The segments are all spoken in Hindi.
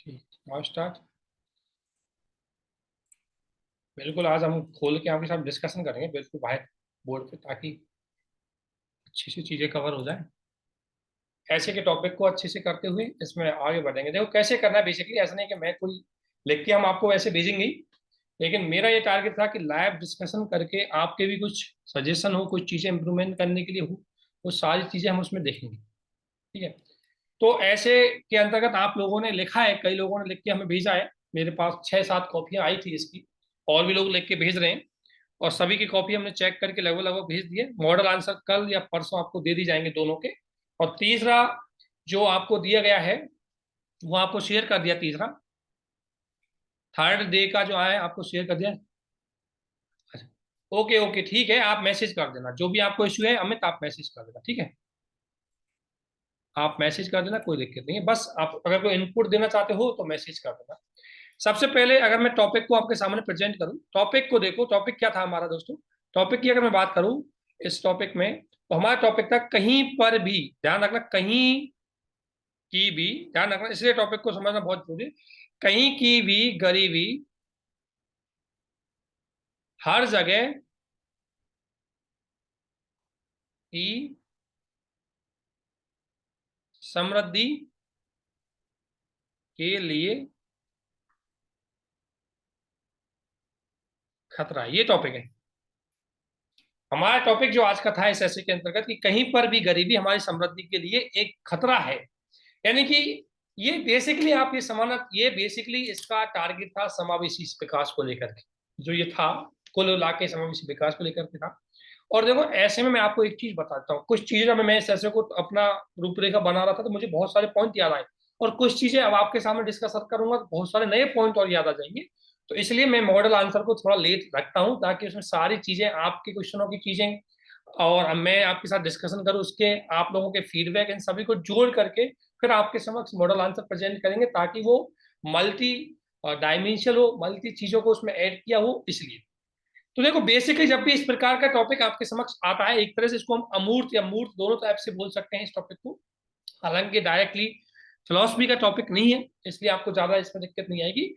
ठीक, नाउ स्टार्ट। बिल्कुल, आज हम खोल के आपके साथ डिस्कशन करेंगे बिल्कुल वाइट बोर्ड पे, ताकि अच्छी सी चीजें कवर हो जाए। ऐसे के टॉपिक को अच्छे से करते हुए इसमें आगे बढ़ेंगे। देखो कैसे करना है, बेसिकली ऐसा नहीं कि मैं कोई लिख के हम आपको वैसे भेजेंगे ही, लेकिन मेरा ये टारगेट था कि लाइव डिस्कशन करके आपके भी कुछ सजेशन हो, कुछ चीजें इंप्रूवमेंट करने के लिए हो, वो सारी चीजें हम उसमें देखेंगे। ठीक है। तो ऐसे के अंतर्गत आप लोगों ने लिखा है, कई लोगों ने लिख के हमें भेजा है। मेरे पास 6-7 कॉपियां आई थी इसकी, और भी लोग लिख के भेज रहे हैं, और सभी की कॉपी हमने चेक करके लगभग लगभग भेज दिए। मॉडल आंसर कल या परसों आपको दे दी जाएंगे दोनों के। और तीसरा जो आपको दिया गया है वो आपको शेयर कर दिया। तीसरा थर्ड डे का जो है आपको शेयर कर दिया। अच्छा, ओके ओके, ठीक है, आप मैसेज कर देना जो भी आपको इश्यू है अमित, आप मैसेज कर देना। ठीक है, आप मैसेज कर देना, कोई दिक्कत नहीं है। बस आप अगर कोई इनपुट देना चाहते हो तो मैसेज कर देना। सबसे पहले अगर मैं टॉपिक को आपके सामने प्रेजेंट करूं, टॉपिक को देखो। टॉपिक क्या था हमारा दोस्तों? टॉपिक की अगर मैं बात करूं इस टॉपिक में, तो हमारा टॉपिक था कहीं पर भी, ध्यान रखना, कहीं की भी, ध्यान रखना, इसलिए टॉपिक को समझना बहुत जरूरी है। कहीं की भी गरीबी हर जगह की समृद्धि के लिए खतरा है, ये टॉपिक है हमारा। टॉपिक जो आज का था इस ऐसे के अंतर्गत कि कहीं पर भी गरीबी हमारी समृद्धि के लिए एक खतरा है। यानी कि ये बेसिकली आप ये समझना, ये बेसिकली इसका टारगेट था समावेशी विकास को लेकर के, जो ये था कुल मिला के समावेशी विकास को लेकर के था। और देखो ऐसे में मैं आपको एक चीज बताता हूँ, कुछ चीजें जब मैं इस ऐसे को अपना रूपरेखा बना रहा था तो मुझे बहुत सारे पॉइंट याद आए, और कुछ चीजें अब आपके सामने डिस्कस करूंगा तो बहुत सारे नए पॉइंट और याद आ जाएंगे। तो इसलिए मैं मॉडल आंसर को थोड़ा लेट रखता हूँ, ताकि उसमें सारी चीजें आपके क्वेश्चनों की चीजें और अब मैं आपके साथ डिस्कशन करूँ उसके, आप लोगों के फीडबैक, इन सभी को जोड़ करके फिर आपके समक्ष मॉडल आंसर प्रेजेंट करेंगे, ताकि वो मल्टी डायमेंशनल हो, मल्टी चीजों को उसमें ऐड किया हो। इसलिए तो देखो बेसिकली जब भी इस प्रकार का टॉपिक आपके समक्ष आता है, एक तरह से इसको हम अमूर्त या मूर्त दोनों टाइप से बोल सकते हैं इस टॉपिक को। हालांकि डायरेक्टली फिलोसफी का टॉपिक नहीं है, इसलिए आपको ज्यादा इसमें दिक्कत नहीं आएगी।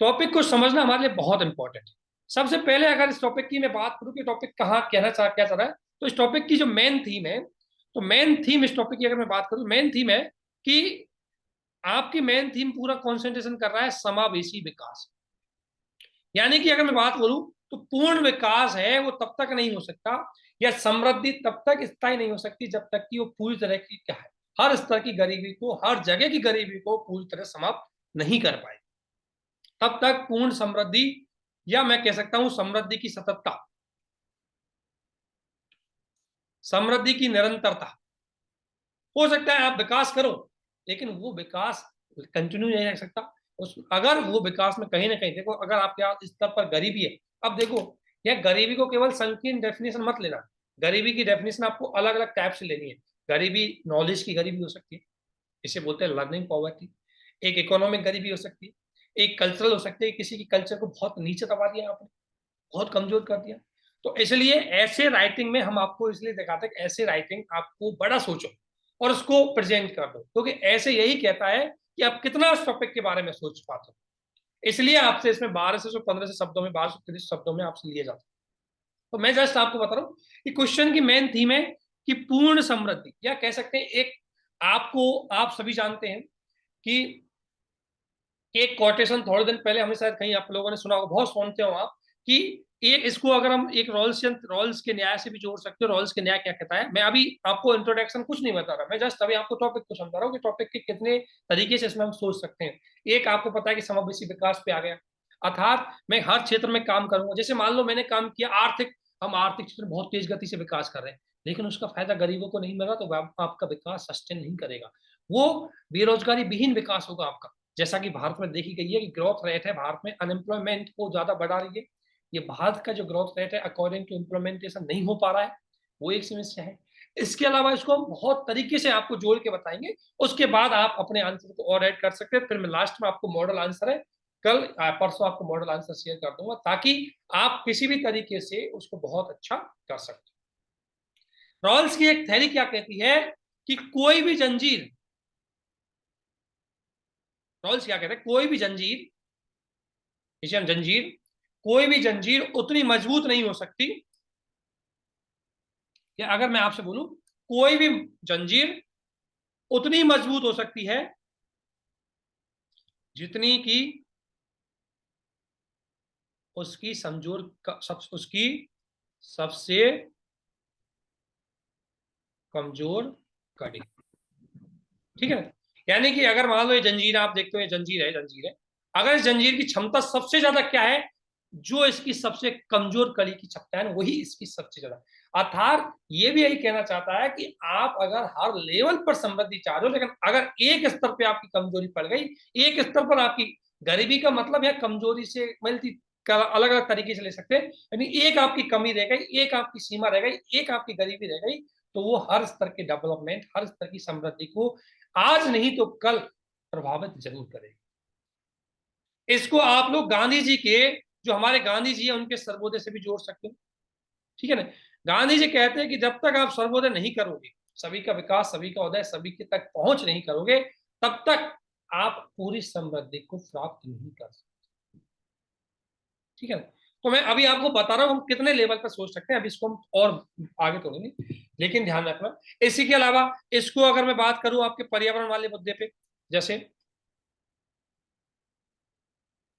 टॉपिक को समझना हमारे लिए बहुत इंपॉर्टेंट है। सबसे पहले अगर इस टॉपिक की मैं बात करूं कि टॉपिक कहाँ कहना चाह क्या चाह रहा है, तो इस टॉपिक की जो मेन थीम है, तो मेन थीम इस टॉपिक की अगर मैं बात करूं, मेन थीम है कि आपकी मेन थीम पूरा कॉन्सेंट्रेशन कर रहा है समावेशी विकास। यानी कि अगर मैं बात करूं तो पूर्ण विकास है वो तब तक नहीं हो सकता, या समृद्धि तब तक स्थायी नहीं हो सकती जब तक कि वो पूरी तरह की क्या है, हर स्तर की गरीबी को, हर जगह की गरीबी को पूरी तरह समाप्त नहीं कर पाए। तब तक पूर्ण समृद्धि, या मैं कह सकता हूं समृद्धि की सततता, समृद्धि की निरंतरता। हो सकता है आप विकास करो, लेकिन वो विकास कंटिन्यू नहीं रह सकता। उस अगर वो विकास में कहीं ना कहीं देखो, अगर आपके यहाँ स्तर पर गरीबी है, अब देखो यह गरीबी को केवल संकीर्ण डेफिनेशन मत लेना। गरीबी की डेफिनेशन आपको अलग अलग टाइप से लेनी है। गरीबी नॉलेज की गरीबी हो सकती है, इसे बोलते हैं लर्निंग पॉवर्टी। एक इकोनॉमिक गरीबी हो सकती है, एक कल्चरल हो सकती है, किसी की कल्चर को बहुत नीचे दबा दिया आपने, बहुत कमजोर कर दिया। तो इसलिए ऐसे राइटिंग में हम आपको इसलिए दिखाते हैं कि ऐसे राइटिंग आपको बड़ा सोचो और उसको प्रेजेंट कर दो, क्योंकि ऐसे यही कहता है कि आप कितना उस टॉपिक के बारे में सोच पाते हो। इसलिए आपसे इसमें 12 से 15 से शब्दों में, 12 से 30 शब्दों में आपसे लिए जाते हैं। तो मैं जस्ट आपको बता रहा हूँ कि क्वेश्चन की मेन थीम है कि पूर्ण समृद्धि, या कह सकते हैं एक, आपको, आप सभी जानते हैं कि एक कोटेशन थोड़े दिन पहले हमें शायद कहीं आप लोगों ने सुना होगा, बहुत सुनते हो आप, कि एक इसको अगर हम एक रॉल्स के न्याय से भी जोड़ सकते हो। रॉल्स के न्याय क्या कहता है, मैं अभी आपको इंट्रोडक्शन कुछ नहीं बता रहा, मैं जस्ट अभी आपको टॉपिक को समझा रहा हूँ कि टॉपिक के कितने तरीके से इसमें हम सोच सकते हैं। एक आपको पता है कि समावेशी विकास पे आ गया, अर्थात मैं हर क्षेत्र में काम करूंगा। जैसे मान लो मैंने काम किया आर्थिक, हम आर्थिक क्षेत्र में बहुत तेज गति से विकास कर रहे हैं, लेकिन उसका फायदा गरीबों को नहीं मिल रहा, तो आपका विकास सस्टेन नहीं करेगा, वो बेरोजगारी विहीन विकास होगा आपका। जैसा कि भारत में देखी गई है कि ग्रोथ रेट है भारत में, अनएम्प्लॉयमेंट को ज्यादा बढ़ा रही है। ये भारत का जो ग्रोथ रेट है अकॉर्डिंग टू इम्प्लीमेंटेशन नहीं हो पा रहा है, वो एक समस्या है। इसके अलावा इसको हम बहुत तरीके से आपको जोड़ के बताएंगे, उसके बाद आप अपने आंसर को और ऐड कर सकते हैं। फिर मैं लास्ट में आपको मॉडल आंसर है, कल परसों आपको मॉडल आंसर शेयर कर दूंगा, ताकि आप किसी भी तरीके से उसको बहुत अच्छा कर सकते हैं। रॉल्स की एक थ्योरी क्या कहती है कि कोई भी जंजीर, नॉल्स क्या कहते हैं, कोई भी जंजीर, इसे हम जंजीर, कोई भी जंजीर उतनी मजबूत नहीं हो सकती, या अगर मैं आपसे बोलूं कोई भी जंजीर उतनी मजबूत हो सकती है जितनी की उसकी उसकी सबसे कमजोर कड़ी। ठीक है, यानी कि अगर मान लो ये जंजीर आप देखते हो, ये जंजीर है, अगर इस जंजीर की क्षमता सबसे ज्यादा क्या है, जो इसकी सबसे कमजोर कड़ी की क्षमता है ना, वही इसकी सबसे ज्यादा। अर्थात ये भी यही कहना चाहता है कि आप अगर हर लेवल पर समृद्धि चाह रहे हो, लेकिन अगर एक स्तर पे आपकी कमजोरी पड़ गई, एक स्तर पर आपकी गरीबी का मतलब है कमजोरी से मिलती, अलग अलग तरीके से ले सकते हैं, यानी एक आपकी कमी रह गई, एक आपकी सीमा रह गई, एक आपकी गरीबी रह गई, तो वो हर स्तर के डेवलपमेंट, हर स्तर की समृद्धि को आज नहीं तो कल प्रभावित जरूर करेगी। इसको आप लोग गांधी जी के, जो हमारे गांधी जी है, उनके सर्वोदय से भी जोड़ सकते हो। ठीक है ना, गांधी जी कहते हैं कि जब तक आप सर्वोदय नहीं करोगे, सभी का विकास, सभी का उदय, सभी के तक पहुंच नहीं करोगे, तब तक आप पूरी समृद्धि को प्राप्त नहीं कर सकते। ठीक है ना, तो मैं अभी आपको बता रहा हूं हम कितने लेवल पर सोच सकते हैं, अभी इसको हम और आगे तोड़ेंगे, लेकिन ध्यान रखना। इसी के अलावा इसको अगर मैं बात करूं आपके पर्यावरण वाले मुद्दे पे, जैसे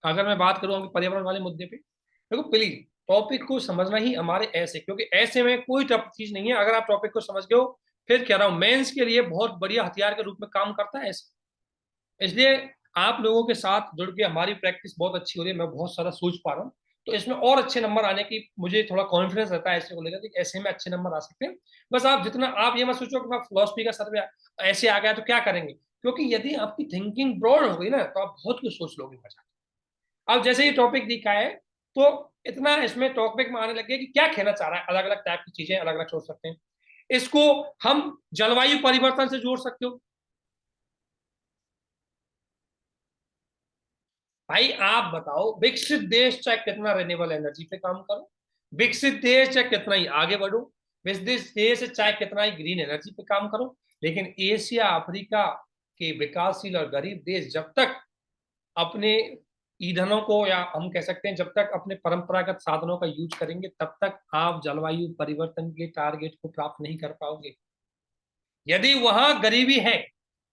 अगर मैं बात करूं आपके पर्यावरण वाले मुद्दे पे, देखो प्लीज टॉपिक को समझना ही हमारे ऐसे, क्योंकि ऐसे में कोई टफ चीज नहीं है, अगर आप टॉपिक को समझ गए हो, फिर कह रहा हूं मेंस के लिए बहुत बढ़िया हथियार के रूप में काम करता है ऐसे। इसलिए आप लोगों के साथ जुड़ के हमारी प्रैक्टिस बहुत अच्छी हो रही है, मैं बहुत सारा सोच पा रहा हूँ, तो इसमें और अच्छे नंबर आने की मुझे थोड़ा कॉन्फिडेंस रहता है ऐसे को लेकर कि ऐसे में अच्छे नंबर आ सकते हैं। बस आप जितना, आप ये मत सोचो कि मैं फिलोसफी का सर्वे ऐसे आ गया तो क्या करेंगे, क्योंकि यदि आपकी थिंकिंग ब्रॉड हो गई ना, तो आप बहुत कुछ सोच लोगे मजा। अब जैसे ये टॉपिक दिखा है, तो इतना इसमें टॉपिक में आने लगे कि क्या कहना चाह रहा है, अलग अलग टाइप की चीजें अलग अलग सोच सकते हैं। इसको हम जलवायु परिवर्तन से जोड़ सकते हो। भाई आप बताओ, विकसित देश चाहे कितना रिन्यूएबल एनर्जी पे काम करो, विकसित देश चाहे कितना ही आगे बढ़ो, विकसित देश चाहे कितना ही ग्रीन एनर्जी पे काम करो, लेकिन एशिया अफ्रीका के विकासशील और गरीब देश जब तक अपने ईंधनों को, या हम कह सकते हैं जब तक अपने परंपरागत साधनों का यूज करेंगे, तब तक आप जलवायु परिवर्तन के टारगेट को प्राप्त नहीं कर पाओगे। यदि वहां गरीबी है,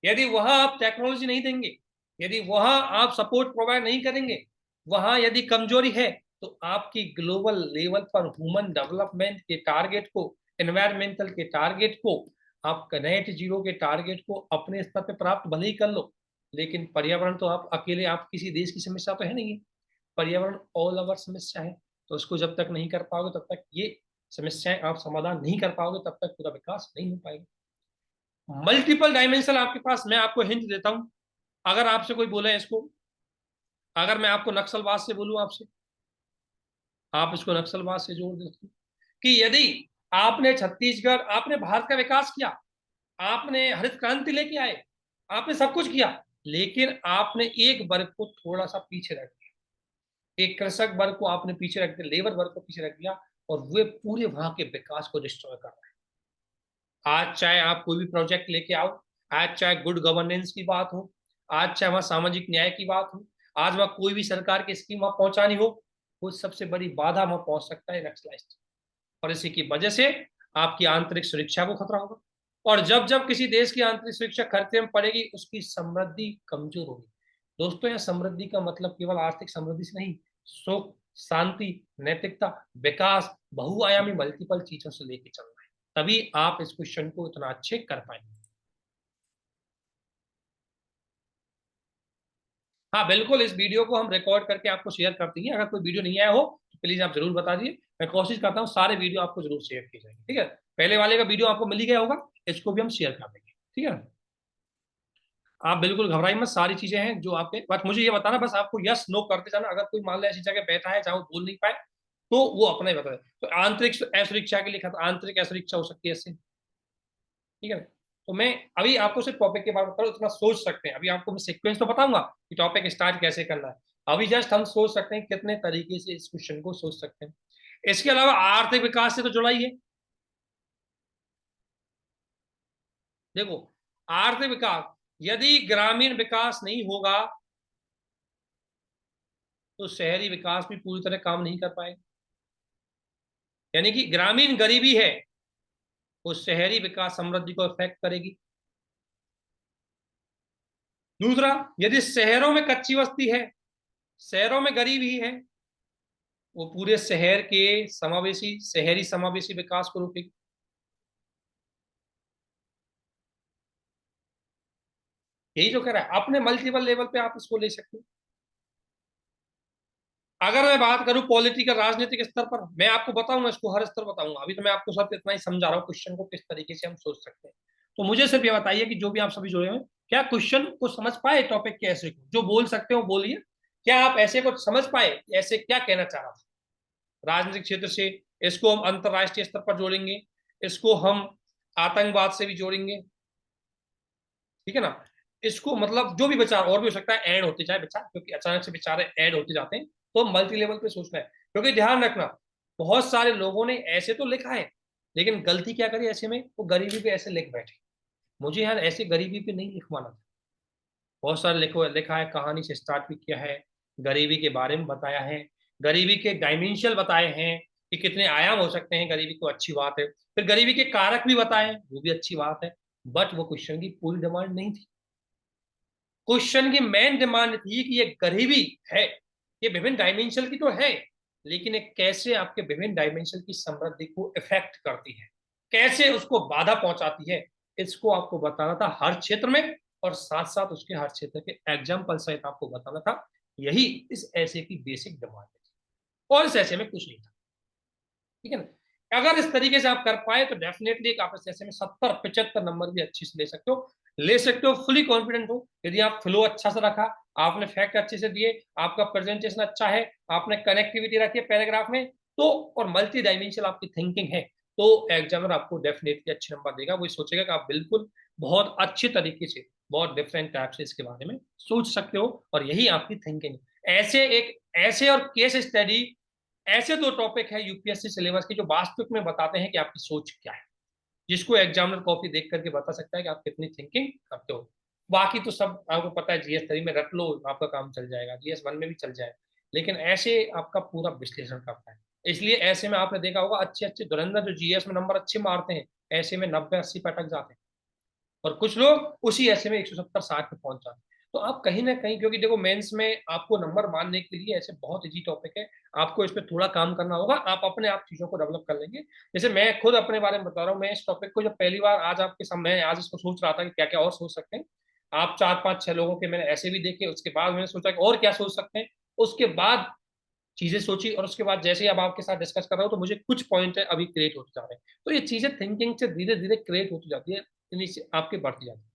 यदि वहां आप टेक्नोलॉजी नहीं देंगे, यदि वहां आप सपोर्ट प्रोवाइड नहीं करेंगे, वहां यदि कमजोरी है, तो आपकी ग्लोबल लेवल पर ह्यूमन डेवलपमेंट के टारगेट को, एनवायरमेंटल के टारगेट को, आप नेट जीरो के टारगेट को अपने स्तर पर प्राप्त भले ही कर लो, लेकिन पर्यावरण तो आप अकेले, आप किसी देश की समस्या तो है नहीं है, पर्यावरण ऑल ओवर समस्या है। तो उसको जब तक नहीं कर पाओगे, तब तक ये समस्याएं आप समाधान नहीं कर पाओगे, तब तक पूरा विकास नहीं हो पाएगा। मल्टीपल डायमेंशन आपके पास, मैं आपको हिंट देता हूं, अगर आपसे कोई बोले इसको, अगर मैं आपको नक्सलवाद से बोलूं आपसे, आप इसको नक्सलवाद से जोड़ देते कि यदि आपने छत्तीसगढ़, आपने भारत का विकास किया, आपने हरित क्रांति लेके आए, आपने सब कुछ किया, लेकिन आपने एक वर्ग को थोड़ा सा पीछे रख दिया, एक कृषक वर्ग को आपने पीछे रख दिया, लेबर वर्ग को पीछे रख दिया, और वे पूरे वहां के विकास को डिस्ट्रॉय कर रहे हैं। आज चाहे आप कोई भी प्रोजेक्ट लेके आओ, आज चाहे गुड गवर्नेंस की बात हो, आज चाहे वहां सामाजिक न्याय की बात हो, आज वहां कोई भी सरकार की स्कीम वहां पहुंचानी हो, वो सबसे बड़ी बाधा वहां पहुंच सकता है नक्सलाइस्ट। और इसी की वजह से आपकी आंतरिक सुरक्षा को खतरा होगा, और जब जब किसी देश की आंतरिक सुरक्षा खतरे में पड़ेगी, उसकी समृद्धि कमजोर होगी। दोस्तों, यह समृद्धि का मतलब केवल आर्थिक समृद्धि से नहीं, सुख, शांति, नैतिकता, विकास, बहुआयामी मल्टीपल चीजों से लेके चलना है, तभी आप इस क्वेश्चन को इतना अच्छे कर पाएंगे। हाँ बिल्कुल, इस वीडियो को हम रिकॉर्ड करके आपको शेयर कर देंगे, अगर कोई वीडियो नहीं आया हो तो प्लीज आप जरूर बता दीजिए, मैं कोशिश करता हूँ सारे वीडियो आपको जरूर शेयर किए जाएंगे। ठीक है, पहले वाले का वीडियो आपको मिल ही गया होगा, इसको भी हम शेयर कर देंगे। ठीक है, आप बिल्कुल घबराइए मत, सारी चीजें हैं जो आपके, बस मुझे ये बताना, बस आपको यस नो करते जाना, अगर कोई मान लो ऐसी जगह बैठा है जहां वो बोल नहीं पाए, तो वो अपना ही बता दे। तो आंतरिक असुरक्षा के लिए आंतरिक असुरक्षा हो सकती है इससे। ठीक है, तो मैं अभी आपको सिर्फ टॉपिक के बारे में इतना सोच सकते हैं, अभी आपको मैं सीक्वेंस तो बताऊंगा कि टॉपिक स्टार्ट कैसे करना है, अभी जस्ट हम सोच सकते हैं कितने तरीके से इस क्वेश्चन को सोच सकते हैं। इसके अलावा आर्थिक विकास से तो जुड़ा ही है। देखो, आर्थिक विकास, यदि ग्रामीण विकास नहीं होगा, तो शहरी विकास भी पूरी तरह काम नहीं कर पाएगा। यानी कि ग्रामीण गरीबी है वो शहरी विकास समृद्धि को इफेक्ट करेगी। दूसरा, यदि शहरों में कच्ची बस्ती है, शहरों में गरीबी है, वो पूरे शहर के समावेशी शहरी समावेशी विकास को रोकेगी। यही जो कह रहा है, अपने मल्टीपल लेवल पे आप इसको ले सकते हो। अगर मैं बात करूं पॉलिटिकल राजनीतिक स्तर पर, मैं आपको बताऊंगा, इसको हर स्तर बताऊंगा। अभी तो मैं आपको सिर्फ इतना ही समझा रहा हूँ क्वेश्चन को किस तरीके से हम सोच सकते हैं। तो मुझे सिर्फ ये बताइए कि जो भी आप सभी जुड़े हुए हैं, क्या क्वेश्चन को समझ पाए, टॉपिक के ऐसे को जो बोल सकते हो बोलिए। क्या आप ऐसे को समझ पाए, ऐसे क्या कहना चाह रहा था राजनीतिक क्षेत्र से? इसको हम अंतरराष्ट्रीय स्तर पर जोड़ेंगे, इसको हम आतंकवाद से भी जोड़ेंगे, ठीक है ना। इसको मतलब जो भी विचार और भी हो सकता है, ऐड होते जाए विचार, क्योंकि अचानक से विचार ऐड होते जाते हैं। तो मल्टी लेवल पे सोचना है, क्योंकि ध्यान रखना, बहुत सारे लोगों ने ऐसे तो लिखा है, लेकिन गलती क्या करी ऐसे में, वो गरीबी पे ऐसे लिख बैठे। मुझे यार ऐसे गरीबी पे नहीं लिखवाना था। बहुत सारे लिखो लिखा है, कहानी से स्टार्ट भी किया है, गरीबी के बारे में बताया है, गरीबी के डायमेंशन बताए हैं कि कितने आयाम हो सकते हैं गरीबी को, अच्छी बात है। फिर गरीबी के कारक भी बताए, वो भी अच्छी बात है। बट वो क्वेश्चन की पूरी डिमांड नहीं थी। क्वेश्चन की मेन डिमांड थी कि ये गरीबी है, ये विभिन्न डायमेंशन की तो है, लेकिन ये कैसे आपके विभिन्न डायमेंशन की समृद्धि को इफेक्ट करती है, कैसे उसको बाधा पहुंचाती है, इसको आपको बताना था हर क्षेत्र में, और साथ साथ उसके हर क्षेत्र के एग्जाम्पल सहित आपको बताना था। यही इस ऐसे की बेसिक डिमांड है, और इस ऐसे में कुछ नहीं था, ठीक है ना। अगर इस तरीके से आप कर पाए तो डेफिनेटली आप इस ऐसे में 70-75 नंबर भी अच्छे से ले सकते हो, ले सकते हो, फुली कॉन्फिडेंट हो। यदि आप फ्लो अच्छा से रखा, आपने फैक्ट अच्छे से दिए, आपका प्रेजेंटेशन अच्छा है, आपने कनेक्टिविटी रखी है पैराग्राफ में, तो और मल्टी डायमेंशनल आपकी थिंकिंग है, तो एग्जामिनर आपको डेफिनेटली अच्छे नंबर देगा। वो सोचेगा कि आप बिल्कुल बहुत अच्छे तरीके से, बहुत डिफरेंट टाइप से इसके बारे में सोच सकते हो, और यही आपकी थिंकिंग है। ऐसे और केस स्टडी, ऐसे दो टॉपिक है यूपीएससी सिलेबस के जो वास्तविक में बताते हैं कि आपकी सोच क्या है, जिसको एग्जामिनर कॉपी देख करके बता सकता है कि आप कितनी थिंकिंग करते हो। बाकी तो सब आपको पता है, जीएस 3 में रट लो, आपका काम चल जाएगा, जीएस 1 में भी चल जाए, लेकिन ऐसे आपका पूरा विश्लेषण करता है। इसलिए ऐसे में आपने देखा होगा, अच्छे अच्छे धुरंधर जो जीएस में नंबर अच्छे मारते हैं, ऐसे में 90-80 पे अटक जाते हैं, और कुछ लोग उसी ऐसे में 170-60 पे पहुंच जाते हैं। तो आप कहीं ना कहीं, क्योंकि देखो मेंस में आपको नंबर मानने के लिए ऐसे बहुत इजी टॉपिक है, आपको इस पर थोड़ा काम करना होगा, आप अपने आप चीजों को डेवलप कर लेंगे। जैसे मैं खुद अपने बारे में बता रहा हूँ, मैं इस टॉपिक को जब पहली बार आज आपके सामने, आज इसको सोच रहा था कि क्या क्या और सोच सकते हैं। आप 4-5-6 लोगों के मैंने ऐसे भी देखे, उसके बाद मैंने सोचा कि और क्या सोच सकते हैं, उसके बाद चीजें सोची, और उसके बाद जैसे ही अब आपके साथ डिस्कस कर रहा हूँ तो मुझे कुछ पॉइंट अभी क्रिएट होते जा रहे हैं। तो ये चीजें थिंकिंग से धीरे धीरे क्रिएट होती जाती है, आपके बढ़ती जाती है,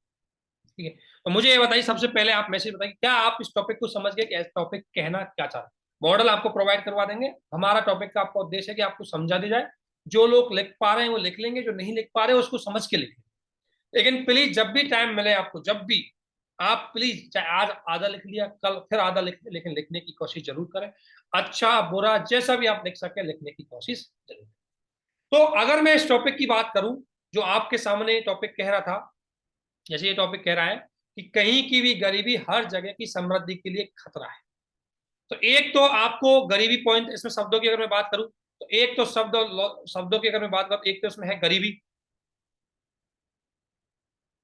ठीक है। तो मुझे ये बताइए, सबसे पहले आप मैसेज बताइए, क्या आप इस टॉपिक को समझ गए कि टॉपिक कहना क्या चाह रहा है? मॉडल आपको प्रोवाइड करवा देंगे। हमारा टॉपिक का आपका उद्देश्य है कि आपको समझा दी जाए। जो लोग लिख पा रहे हैं वो लिख लेंगे, जो नहीं लिख पा रहे हैं उसको समझ के लिखें। लेकिन प्लीज जब भी टाइम मिले आपको, जब भी, आप प्लीज, चाहे आज आधा लिख लिया, कल फिर आधा लिख लिया, लेकिन लिखने की कोशिश जरूर करें। अच्छा बुरा जैसा भी आप लिख सके, लिखने की कोशिश जरूर। तो अगर मैं इस टॉपिक की बात करूं, जो आपके सामने टॉपिक कह रहा था, जैसे ये टॉपिक कह रहा है कि कहीं की भी गरीबी हर जगह की समृद्धि के लिए खतरा है। तो एक तो आपको गरीबी पॉइंट, इसमें शब्दों की अगर मैं बात करूं, तो एक तो शब्दों की अगर मैं बात करूं, एक तो इसमें है गरीबी,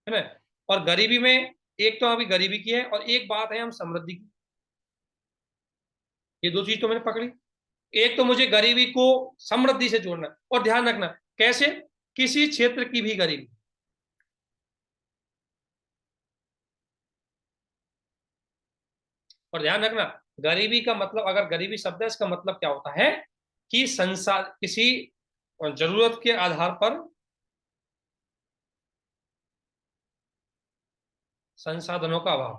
है ना। और गरीबी में एक तो अभी गरीबी की है, और एक बात है हम समृद्धि की। ये दो चीज तो मैंने पकड़ी। एक तो मुझे गरीबी को समृद्धि से जोड़ना है, और ध्यान रखना कैसे, किसी क्षेत्र की भी गरीबी। और ध्यान रखना, गरीबी का मतलब, अगर गरीबी शब्द है, इसका मतलब क्या होता है कि संसार किसी जरूरत के आधार पर संसाधनों का अभाव।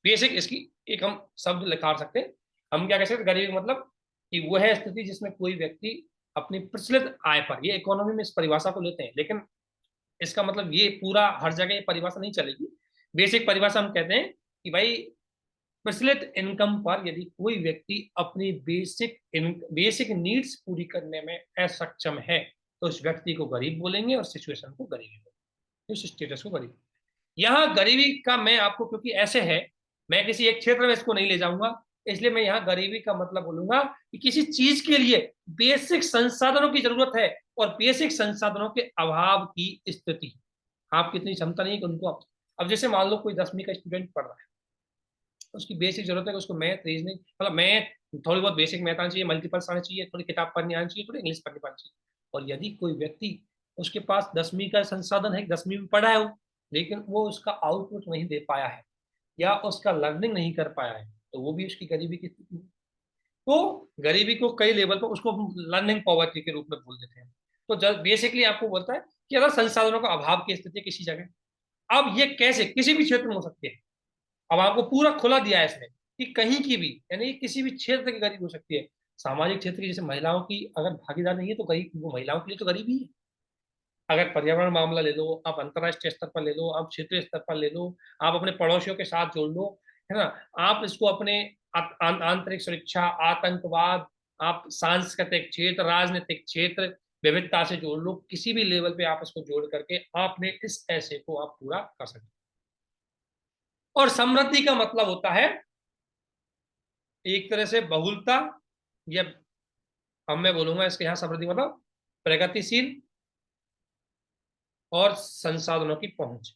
बेसिक इसकी एक हम शब्द लिखा सकते हैं, हम क्या कह सकते हैं, गरीबी मतलब कि वो है स्थिति जिसमें कोई व्यक्ति अपनी प्रचलित आय पर, ये इकोनॉमी में इस परिभाषा को लेते हैं, लेकिन इसका मतलब ये पूरा हर जगह ये परिभाषा नहीं चलेगी। बेसिक परिभाषा हम कहते हैं कि भाई, प्रचलित इनकम पर यदि कोई व्यक्ति अपनी बेसिक नीड्स पूरी करने में असक्षम है, तो उस व्यक्ति को गरीब बोलेंगे, और सिचुएशन को गरीबी बोलेंगे, उस स्टेटस को गरीब। यहाँ गरीबी का मैं आपको, क्योंकि ऐसे है, मैं किसी एक क्षेत्र में इसको नहीं ले जाऊंगा, इसलिए मैं यहाँ गरीबी का मतलब बोलूंगा कि किसी चीज के लिए बेसिक संसाधनों की जरूरत है और बेसिक संसाधनों के अभाव की स्थिति। आपकी इतनी क्षमता नहीं है कि उनको आप, अब जैसे मान लो कोई 10वीं का स्टूडेंट पढ़ रहा है, उसकी बेसिक जरूरत है कि उसको मैथ, रीजनिंग, मतलब मैथ, थोड़ी बहुत बेसिक मैथ आनी चाहिए, मल्टीपल्स आनी चाहिए, थोड़ी किताब पढ़नी आनी चाहिए, थोड़ी इंग्लिश पढ़नी आनी चाहिए। और यदि कोई व्यक्ति, उसके पास 10वीं का संसाधन है, 10वीं में पढ़ा है वो, लेकिन वो उसका आउटपुट नहीं दे पाया है या उसका लर्निंग नहीं कर पाया है, तो वो भी उसकी गरीबी की स्थिति है। तो गरीबी को कई लेवल पर उसको हम लर्निंग पॉवर्टी के रूप में बोल देते हैं। तो जब बेसिकली आपको बोलता है कि अगर संसाधनों का अभाव की स्थिति किसी जगह, अब ये कैसे किसी भी क्षेत्र में हो सकती है। अब आपको पूरा खुला दिया है इसमें कि कहीं की भी, यानी किसी भी क्षेत्र की गरीबी हो सकती है। सामाजिक क्षेत्र की, जैसे महिलाओं की अगर भागीदार नहीं है तो गरीब, वो महिलाओं के लिए तो गरीबी है। अगर पर्यावरण मामला ले लो, आप अंतर्राष्ट्रीय स्तर पर ले लो, आप क्षेत्रीय स्तर पर ले लो, आप अपने पड़ोसियों के साथ जोड़ लो, है ना, आप इसको अपने आंतरिक सुरक्षा, आतंकवाद, आप सांस्कृतिक क्षेत्र, राजनीतिक क्षेत्र, विविधता से जोड़ लो, किसी भी लेवल पे आप इसको जोड़ करके आपने इस ऐसे को आप पूरा कर सकते। और समृद्धि का मतलब होता है एक तरह से बहुलता, या अब मैं बोलूंगा इसके यहाँ समृद्धि मतलब प्रगतिशील और संसाधनों की पहुंच।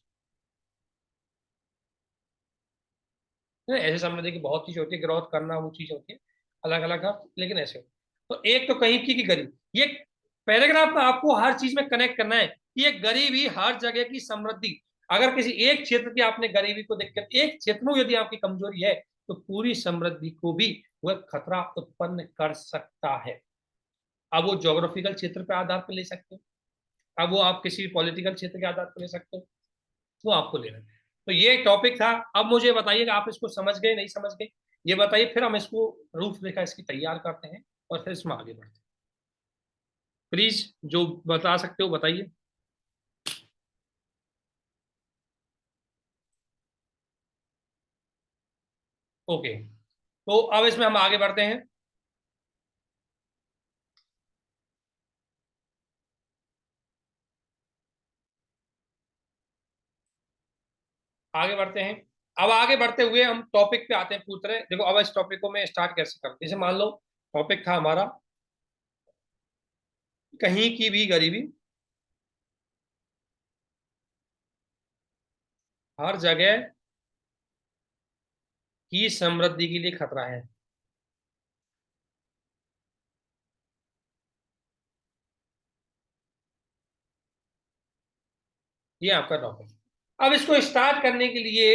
ऐसे समृद्धि की बहुत चीज होती है, ग्रोथ करना वो चीज होती है अलग अलग, लेकिन ऐसे हो। तो एक तो कहीं की गरीब, ये पैराग्राफ में आपको हर चीज में कनेक्ट करना है कि ये गरीबी हर जगह की समृद्धि, अगर किसी एक क्षेत्र की आपने गरीबी को देखकर, एक क्षेत्र में यदि आपकी कमजोरी है, तो पूरी समृद्धि को भी वह खतरा उत्पन्न कर सकता है। अब वो ज्योग्राफिकल क्षेत्र पे आधार पर ले सकते हो, अब वो आप किसी पॉलिटिकल क्षेत्र के आधार पर ले सकते हो, वो आपको लेना है। तो ये टॉपिक था। अब मुझे बताइएगा आप इसको समझ गए नहीं समझ गए, ये बताइए, फिर हम इसको रूपरेखा इसकी तैयार करते हैं और फिर इसमें आगे बढ़ते हैं। प्लीज जो बता सकते हो बताइए। ओके, तो अब इसमें हम आगे बढ़ते हैं। आगे बढ़ते हैं। अब आगे बढ़ते हुए हम टॉपिक पे आते हैं पूरी तरह। देखो अब इस टॉपिक को मैं स्टार्ट कैसे करते हैं, जैसे मान लो टॉपिक था हमारा कहीं की भी गरीबी हर जगह की समृद्धि के लिए खतरा है। ये आपका टॉपिक। अब इसको स्टार्ट करने के लिए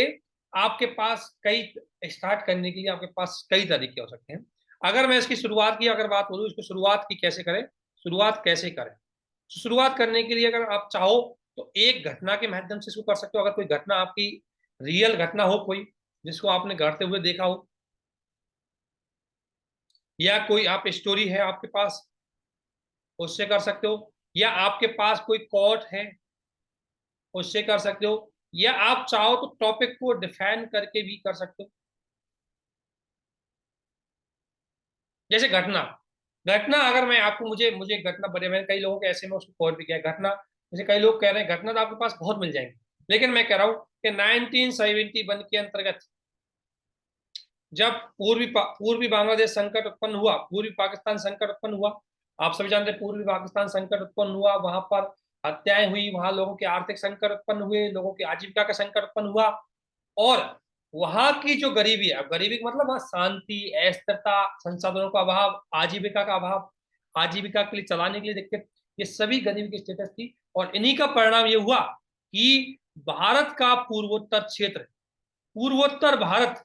आपके पास कई स्टार्ट करने के लिए आपके पास कई तरीके हो सकते हैं। अगर मैं इसकी शुरुआत की अगर बात बोलूँ, इसको शुरुआत की कैसे करें, शुरुआत कैसे करें, तो शुरुआत करने के लिए अगर आप चाहो तो एक घटना के माध्यम से इसको कर सकते हो। अगर कोई घटना आपकी रियल घटना हो, कोई जिसको आपने घटते हुए देखा हो, या कोई आप स्टोरी है आपके पास, उससे कर सकते हो, या आपके पास कोई कोट है, उससे कर सकते हो, या आप चाहो तो टॉपिक को डिफाइन करके भी कर सकते हो। जैसे घटना, घटना अगर मैं आपको, मुझे मुझे घटना बड़े, मैंने कई लोगों के ऐसे में उसको कोट भी किया है घटना। जैसे कई लोग कह रहे हैं घटना तो आपके पास बहुत मिल जाएंगे, लेकिन मैं कह रहा हूं कि 1971 के अंतर्गत जब पूर्वी बांग्लादेश संकट उत्पन्न हुआ, पूर्वी पाकिस्तान संकट उत्पन्न हुआ, आप सभी जानते हैं पूर्वी पाकिस्तान संकट उत्पन्न हुआ, वहां पर हत्याएं हुई, वहां लोगों के आर्थिक संकट उत्पन्न हुए, लोगों की आजीविका का संकट उत्पन्न हुआ, और वहां की जो गरीबी है, अब गरीबी का मतलब वहां शांति, अस्थिरता, संसाधनों का अभाव, आजीविका का अभाव, आजीविका के लिए चलाने के लिए दिक्कत, ये सभी गरीबी की स्टेटस थी। और इन्हीं का परिणाम ये हुआ कि भारत का पूर्वोत्तर क्षेत्र, पूर्वोत्तर भारत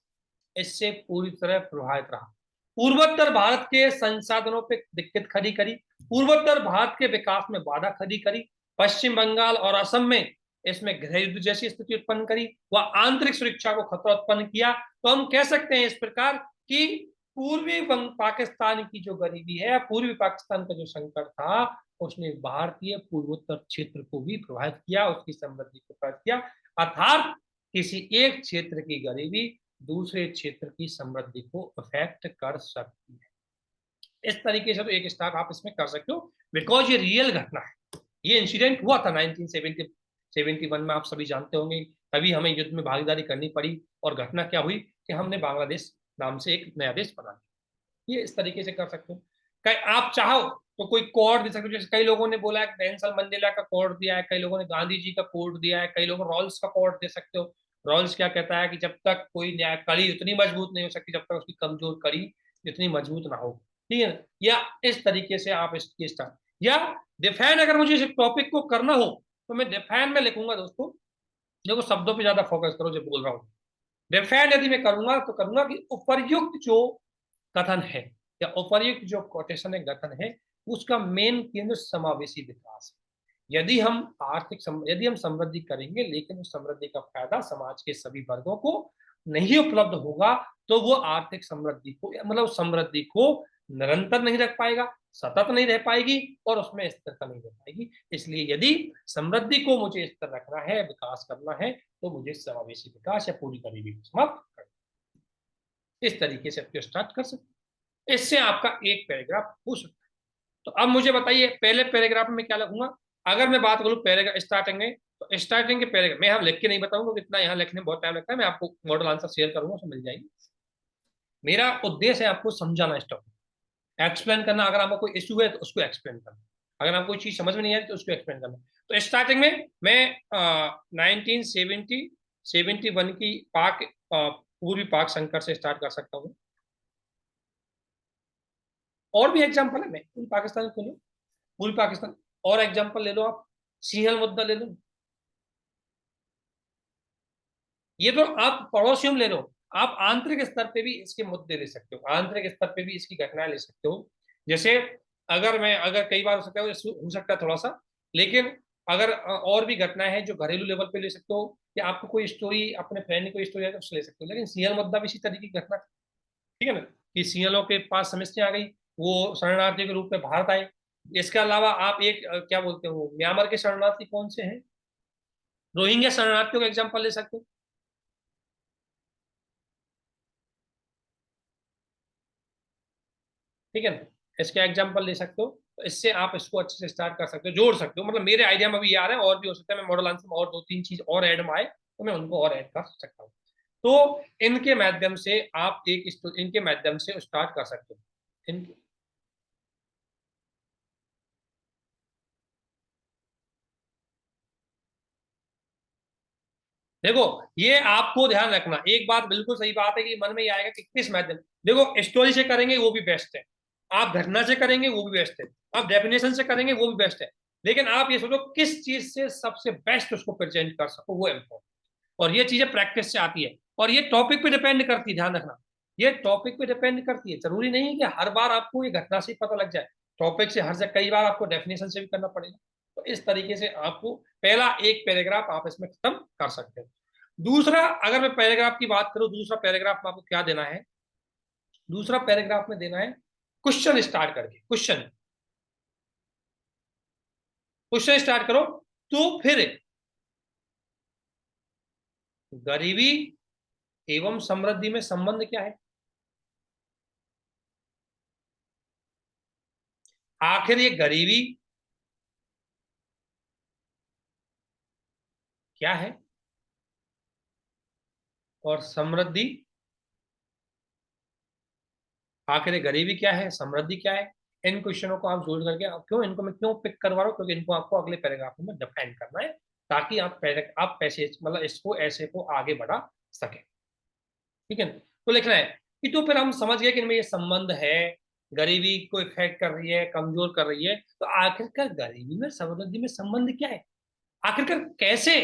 इससे पूरी तरह प्रभावित रहा। पूर्वोत्तर भारत के संसाधनों पे दिक्कत खड़ी करी, पूर्वोत्तर भारत के विकास में बाधा खड़ी करी, पश्चिम बंगाल और असम में इसमें गृह युद्ध जैसी स्थिति उत्पन्न करी, वह आंतरिक सुरक्षा को खतरा उत्पन्न किया। तो हम कह सकते हैं इस प्रकार कि पूर्वी पाकिस्तान की जो गरीबी है, पूर्वी पाकिस्तान का जो संकट था, उसने भारतीय पूर्वोत्तर क्षेत्र को भी प्रभावित किया, उसकी समृद्धि को प्रभावित किया। अर्थात किसी एक क्षेत्र की गरीबी दूसरे क्षेत्र की समृद्धि को अफेक्ट कर सकती है। इस तरीके से तो एक स्टार्ट आप इसमें कर सकते हो, बिकॉज ये रियल घटना है, ये इंसिडेंट हुआ था 1970 71 में आप सभी जानते होंगे, तभी हमें युद्ध में भागीदारी करनी पड़ी, और घटना क्या हुई कि हमने बांग्लादेश नाम से एक नया देश बना दिया। ये इस तरीके से कर सकते हो। कहीं आप चाहो तो कोई कोड दे सकते हो, जैसे कई लोगों ने बोला है नेल्सन मंडेला का कोड दिया है, कई लोगों ने गांधी जी का कोड दिया है, कई लोगों रॉल्स का कोड दे सकते हो। रॉल्स क्या कहता है कि जब तक कोई न्याय कड़ी उतनी मजबूत नहीं हो सकती जब तक उसकी कमजोर कड़ी इतनी मजबूत ना हो। ठीक है ना? या इस तरीके से आप इसकी स्टार्ट, या डिफाइन, अगर मुझे इस टॉपिक को करना हो तो मैं डिफाइन में लिखूंगा दोस्तों। देखो शब्दों पे ज्यादा फोकस करो जो बोल रहा हूँ। डिफाइन यदि मैं करूंगा तो करूंगा कि उपर्युक्त जो कथन है या उपर्युक्त जो कोटेशन है कथन है, उसका मेन केंद्र समावेशी विकास है। यदि हम समृद्धि करेंगे लेकिन उस समृद्धि का फायदा समाज के सभी वर्गों को नहीं उपलब्ध होगा, तो वो आर्थिक समृद्धि को मतलब समृद्धि को निरंतर नहीं रख पाएगा, सतत नहीं रह पाएगी, और उसमें स्थिरता नहीं रह पाएगी। इसलिए यदि समृद्धि को मुझे स्थिर रखना है, विकास करना है, तो मुझे समावेशी विकास या पूरी गरीबी को समाप्त करना। इस तरीके से आपको स्टार्ट कर सकते, इससे आपका एक पैराग्राफ हो सकता है। तो अब मुझे बताइए पहले पैराग्राफ में क्या लिखूंगा। अगर मैं बात करूं पैराग्राफ स्टार्टिंग में, तो स्टार्टिंग के पैराग्राफ में हम लिख के नहीं बताऊंगा, क्योंकि इतना यहाँ लिखने में बहुत टाइम लगता है। मैं आपको मॉडल आंसर शेयर करूंगा, उसमें मिल जाएगी। मेरा उद्देश्य है आपको समझाना, स्टॉप एक्सप्लेन करना। अगर आपको कोई इशू है तो उसको एक्सप्लेन करना, अगर आपको कोई चीज समझ में नहीं आ रही तो उसको एक्सप्लेन करना। तो स्टार्टिंग में मैं 1971 की पूर्वी पाक संकट से स्टार्ट कर सकता हूँ। और भी एग्जाम्पल है, मैं पूरी पाकिस्तान को लो, पूरी पाकिस्तान। और एग्जाम्पल ले लो आप, सिंहल मुद्दा ले लो, ये तो आप पड़ोसियों में ले लो। आप आंतरिक स्तर पे भी इसके मुद्दे ले सकते हो, आंतरिक स्तर पे भी इसकी घटनाएं ले सकते हो। जैसे अगर कई बार हो सकता है थोड़ा सा, लेकिन अगर और भी घटनाएं हैं जो घरेलू लेवल पे ले सकते हो, या आपको कोई स्टोरी अपने फ्रेंड की कोई स्टोरी है तो उससे ले सकते हो। लेकिन सिंहल मुद्दा भी इसी तरीके की घटना थी, ठीक है ना, कि सिंहलों के पास समस्या आ गई, वो शरणार्थी के रूप में भारत आए। इसके अलावा आप एक क्या बोलते हो, म्यांमार के शरणार्थी कौन से हैं, रोहिंग्या शरणार्थियों का एग्जाम्पल ले सकते हो, ठीक है ना, इसका एग्जाम्पल ले सकते हो। तो इससे आप इसको अच्छे से स्टार्ट कर सकते हो, जोड़ सकते हो। मतलब मेरे आइडिया में भी आ रहा है, और भी हो सकता है मैं मॉडल आंसर में और दो तीन चीज और ऐड में आए तो मैं उनको और ऐड कर सकता हूँ। तो इनके माध्यम से आप इनके माध्यम से स्टार्ट कर सकते हो। इनके देखो, ये आपको ध्यान रखना, एक बात बिल्कुल सही बात है कि मन में ये आएगा कि किस माध्यम। देखो स्टोरी से करेंगे वो भी बेस्ट है, आप घटना से करेंगे वो भी बेस्ट है, आप डेफिनेशन से करेंगे वो भी बेस्ट है, लेकिन आप ये सोचो किस चीज से सबसे बेस्ट उसको प्रेजेंट कर सको, वो इम्पोर्टेंट। और ये चीजें प्रैक्टिस से आती है, और ये टॉपिक पे डिपेंड करती है, ध्यान रखना। ये टॉपिक पे डिपेंड करती है, जरूरी नहीं है कि हर बार आपको ये घटना से पता लग जाए। टॉपिक से हर जगह कई बार आपको डेफिनेशन से भी करना पड़ेगा। तो इस तरीके से आपको पहला एक पैराग्राफ आप इसमें खत्म कर सकते हैं। दूसरा, अगर मैं पैराग्राफ की बात करूं, दूसरा पैराग्राफ में आपको क्या देना है, दूसरा पैराग्राफ में देना है क्वेश्चन स्टार्ट करके। क्वेश्चन क्वेश्चन स्टार्ट करो। तो फिर गरीबी एवं समृद्धि में संबंध क्या है, आखिर ये गरीबी क्या है और समृद्धि, आखिर ये गरीबी क्या है, समृद्धि क्या है। इन क्वेश्चनों को आप जोड़ करके, आप क्यों इनको मैं क्यों पिक करवा रहा हूँ, क्योंकि इनको आपको अगले पैराग्राफ में डिफाइन करना है, ताकि आप पैसेज मतलब इसको ऐसे को आगे बढ़ा सके। ठीक है ना? तो लिखना है कि तो फिर हम समझ गए कि इनमें ये संबंध है, गरीबी को इफेक्ट कर रही है, कमजोर कर रही है। तो आखिरकार गरीबी में समृद्धि में संबंध क्या है, आखिरकार कैसे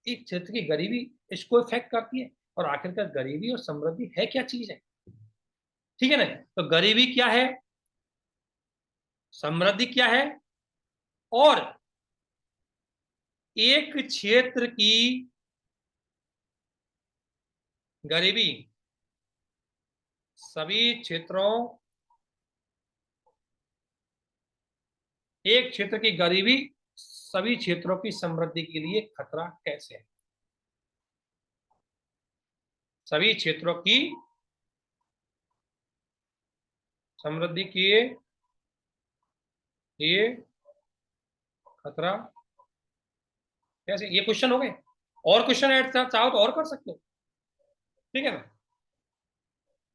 एक क्षेत्र की गरीबी इसको इफेक्ट करती है, और आखिरकार गरीबी और समृद्धि है क्या चीज है। ठीक है ना? तो गरीबी क्या है, समृद्धि क्या है, और एक क्षेत्र की गरीबी सभी क्षेत्रों, एक क्षेत्र की गरीबी सभी क्षेत्रों की समृद्धि के लिए खतरा कैसे है। सभी क्षेत्रों की समृद्धि के लिए खतरा कैसे, ये क्वेश्चन हो गए। और क्वेश्चन ऐड चाहो तो और कर सकते हो, ठीक है ना।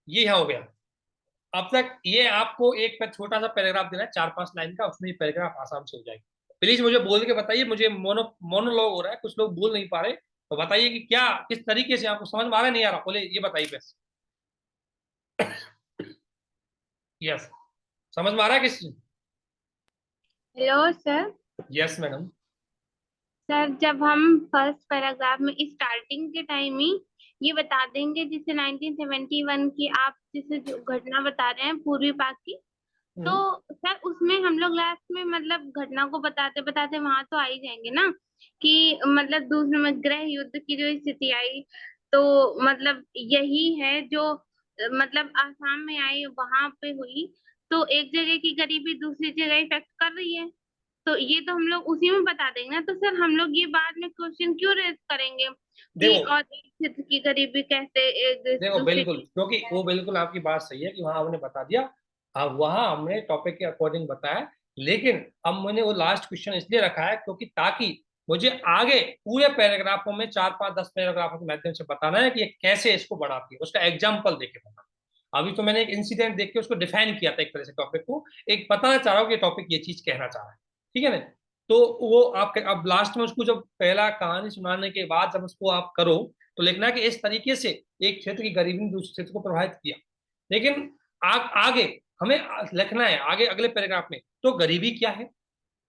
ये यहाँ हो गया। अब तक ये आपको एक छोटा सा पैराग्राफ देना है 4-5 लाइन का, उसमें ये पैराग्राफ आसाम से हो जाएगा। प्लीज मुझे बोल के बताइए, मुझे मोनोलॉग हो रहा है, कुछ लोग बोल नहीं पा रहे, तो बताइए कि क्या किस तरीके से आपको समझ में आ रहा है, नहीं आ रहा, बोले ये बताइए बस। यस, समझ में आ रहा है किस। Hello sir. Yes madam. Sir जब हम फर्स्ट पैराग्राफ में स्टार्टिंग के टाइम ही ये बता देंगे, जैसे 1971 की आप जैसे जो घटना बता रहे हैं पूर्वी पाक की, तो हम्म। सर उसमें हम लोग लास्ट में मतलब घटना को बताते बताते वहां तो आ ही जाएंगे ना, कि मतलब दूसरे में गृह युद्ध की जो स्थिति आई, तो मतलब यही है जो मतलब आसाम में आई वहां पे हुई, तो एक जगह की गरीबी दूसरी जगह इफेक्ट कर रही है, तो ये तो हम लोग उसी में बता देंगे ना। तो सर हम लोग ये बाद में क्वेश्चन क्यों रेज करेंगे कि देखो, और एक क्षेत्र की गरीबी कैसे एक देखो दूसरे बिल्कुल, की। क्योंकि वो बिल्कुल आपकी बात सही है कि वहां हमने बता दिया, अब वहां हमने टॉपिक के अकॉर्डिंग बताया। लेकिन अब मैंने वो लास्ट क्वेश्चन इसलिए रखा है क्योंकि ताकि मुझे आगे पूरे पैराग्राफों में 4-5-10 पैराग्राफों के माध्यम से बताना है कि ये कैसे इसको बढ़ाती है, उसका एग्जाम्पल देके बताना। अभी तो मैंने एक इंसिडेंट देख के उसको डिफाइन किया था एक तरह से टॉपिक को, एक बताना चाह रहा हूँ कि टॉपिक ये चीज कहना चाह रहा है, ठीक है ना। तो वो आप अब लास्ट में उसको जब पहला कहानी सुनाने के बाद जब उसको आप करो, तो लिखना है कि इस तरीके से एक क्षेत्र की गरीबी ने दूसरे क्षेत्र को प्रभावित किया। लेकिन आगे हमें लिखना है आगे अगले पैराग्राफ में, तो गरीबी क्या है,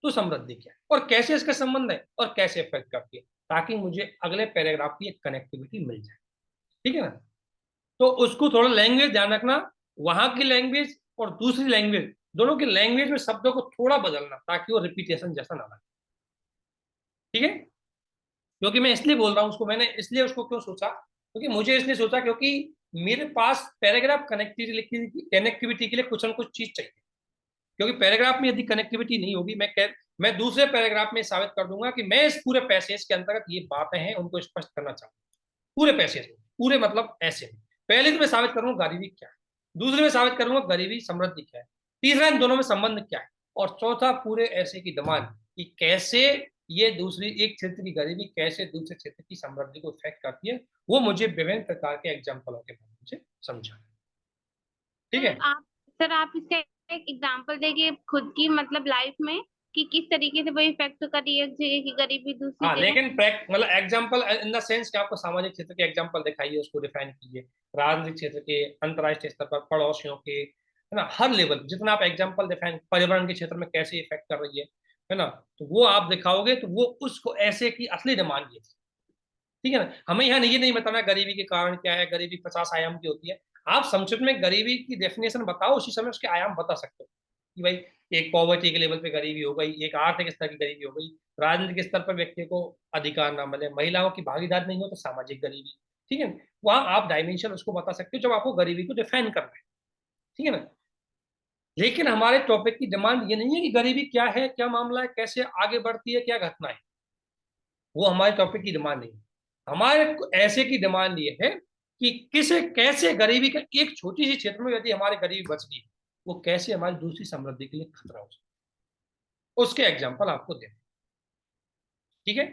तो समृद्धि क्या है, और कैसे इसका संबंध है, और कैसे इफेक्ट करती है, ताकि मुझे अगले पैराग्राफ की एक कनेक्टिविटी मिल जाए, ठीक है ना। तो उसको थोड़ा लैंग्वेज ध्यान रखना, वहां की लैंग्वेज और दूसरी लैंग्वेज, दोनों की लैंग्वेज में शब्दों को थोड़ा बदलना, ताकि वो रिपीटेशन जैसा ना लगे, ठीक है। क्योंकि मैं इसलिए बोल रहा हूँ उसको, मैंने इसलिए उसको क्यों सोचा, क्योंकि मुझे इसलिए सोचा क्योंकि मेरे पास पैराग्राफ कनेक्टिविटी के लिए कुछ ना कुछ चीज चाहिए। क्योंकि पैराग्राफ में यदि कनेक्टिविटी नहीं होगी, मैं दूसरे पैराग्राफ में साबित कर दूंगा कि मैं इस पूरे पैसेज के अंतर्गत ये बातें हैं उनको स्पष्ट करना चाहूँ, पूरे पैसेज में, पूरे मतलब ऐसे में। पहले तो मैं साबित करूंगा गरीबी क्या है, दूसरे में साबित करूंगा गरीबी समृद्धि क्या है, तीसरा इन दोनों में संबंध क्या है, और चौथा पूरे ऐसे की दमान कि कैसे ये दूसरी एक क्षेत्र की गरीबी कैसे दूसरे क्षेत्र की समृद्धि को इफेक्ट करती है, वो मुझे विभिन्न प्रकार के एग्जाम्पलों के माध्यम से समझा, ठीक है। सर आप सर आप इसका एक एग्जांपल देंगे खुद की मतलब लाइफ में, कि किस तरीके से वो इफेक्ट कर रही है एक जगह की गरीबी दूसरी हाँ, जगह। लेकिन मतलब एग्जाम्पल इन द सेंस कि आपको सामाजिक क्षेत्र के एग्जाम्पल दिखाइए, उसको डिफाइन कीजिए, राजनीतिक क्षेत्र के, अंतर्राष्ट्रीय स्तर पर पड़ोसियों के, है ना, हर लेवल जितना आप एग्जाम्पल डिफाइन, पर्यावरण के क्षेत्र में कैसे इफेक्ट कर रही है ना, तो वो आप दिखाओगे तो वो उसको ऐसे की असली डिमांड ये थी, ठीक है ना। हमें यहाँ ये नहीं बताना गरीबी के कारण क्या है, गरीबी 50 आयाम की होती है। आप संक्षिप्त में गरीबी की डेफिनेशन बताओ, उसी समय उसके आयाम बता सकते हो कि भाई एक पॉवर्टी के लेवल पे गरीबी हो गई, एक आर्थिक स्तर की गरीबी हो गई, राजनीतिक स्तर पर व्यक्ति को अधिकार ना मिले, महिलाओं की भागीदारी नहीं हो तो सामाजिक गरीबी, ठीक है। वहां आप डायमेंशन उसको बता सकते हो जब आपको गरीबी को डिफाइन करना है, ठीक है ना। लेकिन हमारे टॉपिक की डिमांड ये नहीं है कि गरीबी क्या है, क्या मामला है, कैसे आगे बढ़ती है, क्या घटना है, वो हमारे टॉपिक की डिमांड नहीं है। हमारे ऐसे की डिमांड ये है कि किसे कैसे गरीबी का एक छोटी सी क्षेत्र में यदि हमारी गरीबी बच गई, वो कैसे हमारी दूसरी समृद्धि के लिए खतरा हो सकता है, उसके एग्जाम्पल आपको दें, ठीक है।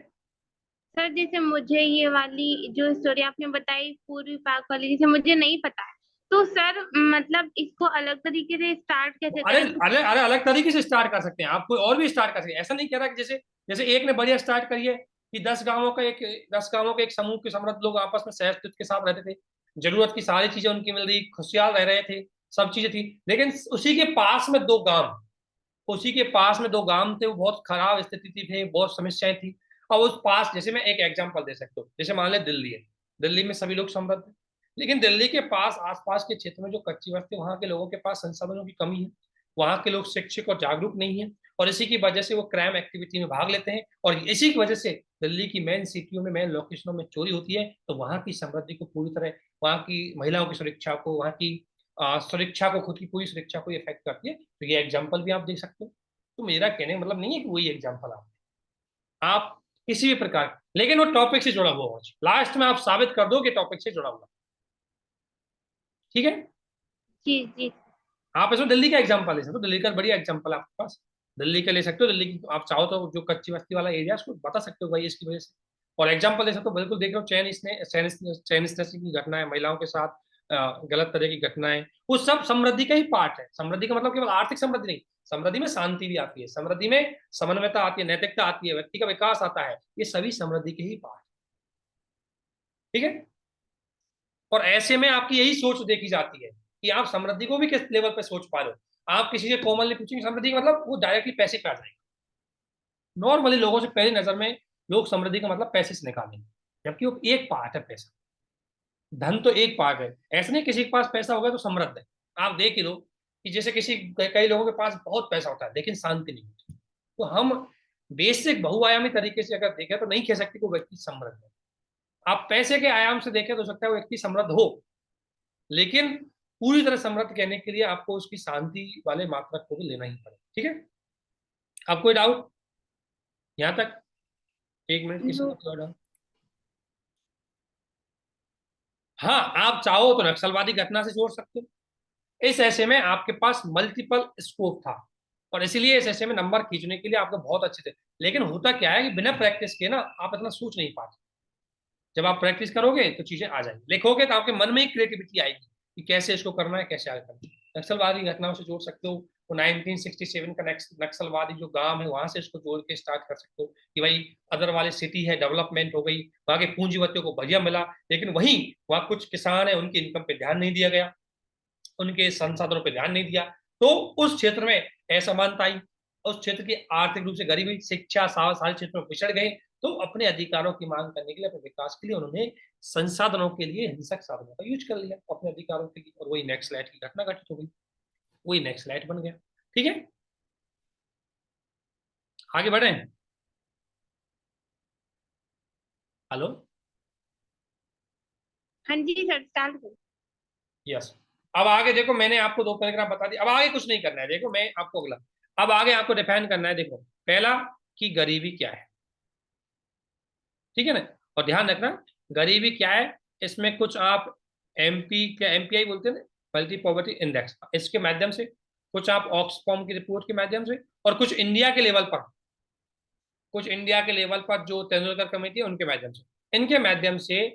सर जैसे मुझे ये वाली जो स्टोरी आपने बताई पूर्वी पाक वाली, जैसे मुझे नहीं पता है, तो सर मतलब इसको अलग तरीके से स्टार्ट कैसे अरे करें अरे अरे, अलग तरीके से स्टार्ट कर सकते हैं आप, कोई और भी स्टार्ट कर सकते हैं, ऐसा नहीं कह रहा कि जैसे जैसे एक ने बढ़िया स्टार्ट करी है कि 10 गांवों के एक समूह के समृद्ध लोग आपस में सहस्तित्व के साथ रहते थे, जरूरत की सारी चीजें उनकी मिल रही, खुशहाल रह रहे थे, सब चीजें थी। लेकिन उसी के पास में दो गांव थे, वो बहुत खराब स्थिति थी, थे बहुत समस्याएं थी। और उस पास, जैसे मैं एक एग्जांपल दे सकता हूँ, जैसे मान ले दिल्ली है, दिल्ली में सभी लोग समृद्ध हैं, लेकिन दिल्ली के पास आसपास के क्षेत्र में जो कच्ची बस्ती, वहां के लोगों के पास संसाधनों की कमी है, वहां के लोग शिक्षित और जागरूक नहीं है, और इसी की वजह से वो क्राइम एक्टिविटी में भाग लेते हैं, और इसी की वजह से दिल्ली की मेन सिटियों में, मेन लोकेशनों में चोरी होती है। तो वहां की समृद्धि को पूरी तरह, वहां की महिलाओं की सुरक्षा को, वहां की सुरक्षा को, खुद की पूरी सुरक्षा को इफेक्ट करती है। तो ये एग्जाम्पल भी आप देख सकते हो। तो मेरा कहने का मतलब नहीं है कि वही एग्जाम्पल आप किसी भी प्रकार, लेकिन वो टॉपिक से जुड़ा हुआ हो, लास्ट में आप साबित कर दो कि टॉपिक से जुड़ा हुआ, ठीक है। जी जी। आप इसमें दिल्ली का एग्जाम्पल ले सकते हो, दिल्ली का बढ़िया एग्जाम्पल आपके पास, दिल्ली का ले सकते हो, दिल्ली की आप चाहो तो जो कच्ची बस्ती वाला एरिया उसको बता सकते हो भाई इसकी वजह से। और एग्जाम्पल दे सकते हो, बिल्कुल देख रहे हो चैन स्नैचिंग की घटनाएं, महिलाओं के साथ गलत तरह की घटनाएं, वो सब समृद्धि का ही पार्ट है। समृद्धि का मतलब केवल आर्थिक समृद्धि नहीं, समृद्धि में शांति भी आती है, समृद्धि में समन्वयता आती है, नैतिकता आती है, व्यक्ति का विकास आता है, ये सभी समृद्धि के ही पार्ट। ठीक है। और ऐसे में आपकी यही सोच देखी जाती है कि आप समृद्धि को भी किस लेवल पे सोच पा रहे हो। आप किसी से कॉमनली पूछेंगे समृद्धि का मतलब, वो डायरेक्टली पैसे पे आ जाएगा। नॉर्मली लोगों से पहली नजर में लोग समृद्धि का मतलब पैसे से निकालेंगे, जबकि वो एक पार्ट है पैसा। धन तो एक पार्ट है, ऐसे नहीं किसी के पास पैसा होगा तो समृद्ध है। आप देख ही लो कि जैसे कई लोगों के पास बहुत पैसा होता है लेकिन शांति नहीं होती। तो हम बेसिक बहुआयामी तरीके से अगर देखें तो नहीं कह सकते कि वो व्यक्ति समृद्ध है। आप पैसे के आयाम से देखें तो सकता है वो व्यक्ति समृद्ध हो, लेकिन पूरी तरह समृद्ध कहने के लिए आपको उसकी शांति वाले मात्रक को भी लेना ही पड़ेगा। ठीक है। आप कोई डाउट यहाँ तक? 1 मिनट किसी जो को कोई डाउट? हाँ, आप चाहो तो नक्सलवादी घटना से जोड़ सकते हो। इस ऐसे में आपके पास मल्टीपल स्कोप था, और इसीलिए इस ऐसे में नंबर खींचने के लिए आपको बहुत अच्छे थे। लेकिन होता क्या है कि बिना प्रैक्टिस के ना आप इतना सोच नहीं पाते। जब आप प्रैक्टिस करोगे तो चीजें आ जाएंगी, लिखोगे तो आपके मन में ही क्रिएटिविटी आएगी कि कैसे इसको करना है, कैसे आगे करना है। नक्सलवादी घटनाओं से जोड़ सकते हो, वो 1967 का नक्सलवादी जो गांव है वहां से इसको जोड़ के स्टार्ट कर सकते हो कि भाई अदर वाली सिटी है, डेवलपमेंट हो गई, वहां के पूंजीपतियों को भैया मिला, लेकिन वहीं वहां कुछ किसान है उनकी इनकम पे ध्यान नहीं दिया गया, उनके संसाधनों पर ध्यान नहीं दिया, तो उस क्षेत्र में असमानता आई, उस क्षेत्र की आर्थिक रूप से गरीबी, शिक्षा, सारे क्षेत्रों में पिछड़ गए। तो अपने अधिकारों की मांग करने के लिए, अपने विकास के लिए उन्होंने संसाधनों के लिए हिंसक साधनों का यूज कर लिया अपने अधिकारों के लिए, और वही नक्सलाइट की घटना घटित हो गई, वही नक्सलाइट बन गया। ठीक है, आगे बढ़े। हेलो। हाँ जी सर, स्टार्ट करो। यस। अब आगे देखो, मैंने आपको 2 पैराग्राफ बता दिया, अब आगे कुछ नहीं करना है। देखो मैं आपको अगला, अब आगे आपको डिफाइन करना है। देखो पहला कि गरीबी क्या है, ठीक है ना। और ध्यान रखना, गरीबी क्या है, इसमें कुछ आप एमपी क्या एमपीआई बोलते हैं ना, मल्टी पॉवर्टी इंडेक्स, इसके माध्यम से, कुछ आप ऑक्सफॉर्म की रिपोर्ट के माध्यम से, और कुछ इंडिया के लेवल पर, कुछ इंडिया के लेवल पर जो तेंदुलकर कमेटी है उनके माध्यम से, इनके माध्यम से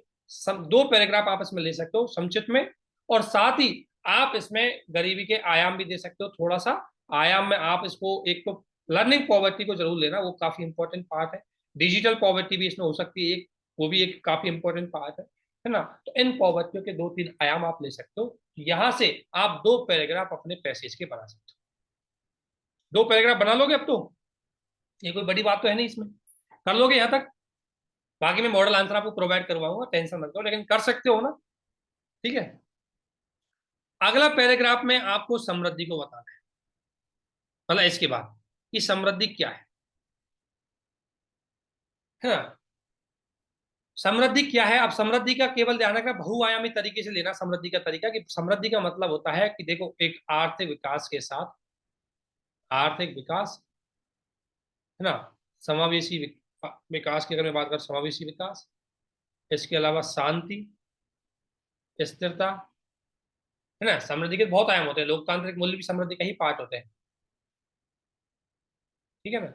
2 पैराग्राफ आप इसमें ले सकते हो संक्षिप्त में। और साथ ही आप इसमें गरीबी के आयाम भी दे सकते हो, थोड़ा सा आयाम में आप इसको, एक तो लर्निंग पॉवर्टी को जरूर लेना, वो काफी इंपॉर्टेंट पार्ट है। डिजिटल पॉवर्टी भी इसमें हो सकती है एक, वो भी एक काफी इंपॉर्टेंट पार्ट है ना। तो इन पॉवर्टियों के 2-3 आयाम आप ले सकते हो, यहां से आप 2 पैराग्राफ अपने पैसेज के बना सकते हो। 2 पैराग्राफ बना लोगे अब तो, ये कोई बड़ी बात तो है नहीं इसमें, कर लोगे यहाँ तक। बाकी मैं मॉडल आंसर आपको प्रोवाइड करवाऊंगा, टेंशन मत लो, लेकिन कर सकते हो ना। ठीक है। अगला पैराग्राफ में आपको समृद्धि को बताना है, मतलब इसके बाद कि समृद्धि क्या है ना। समृद्धि क्या है, अब समृद्धि का केवल ध्यान रखना, बहुआयामी तरीके से लेना समृद्धि का तरीका, कि समृद्धि का मतलब होता है कि देखो एक आर्थिक विकास के साथ, आर्थिक विकास है ना, समावेशी विकास की अगर मैं बात करूं, समावेशी विकास, इसके अलावा शांति, स्थिरता, है ना। समृद्धि के बहुत आयाम होते हैं, लोकतांत्रिक मूल्य भी समृद्धि का ही पार्ट होते हैं, ठीक है ना।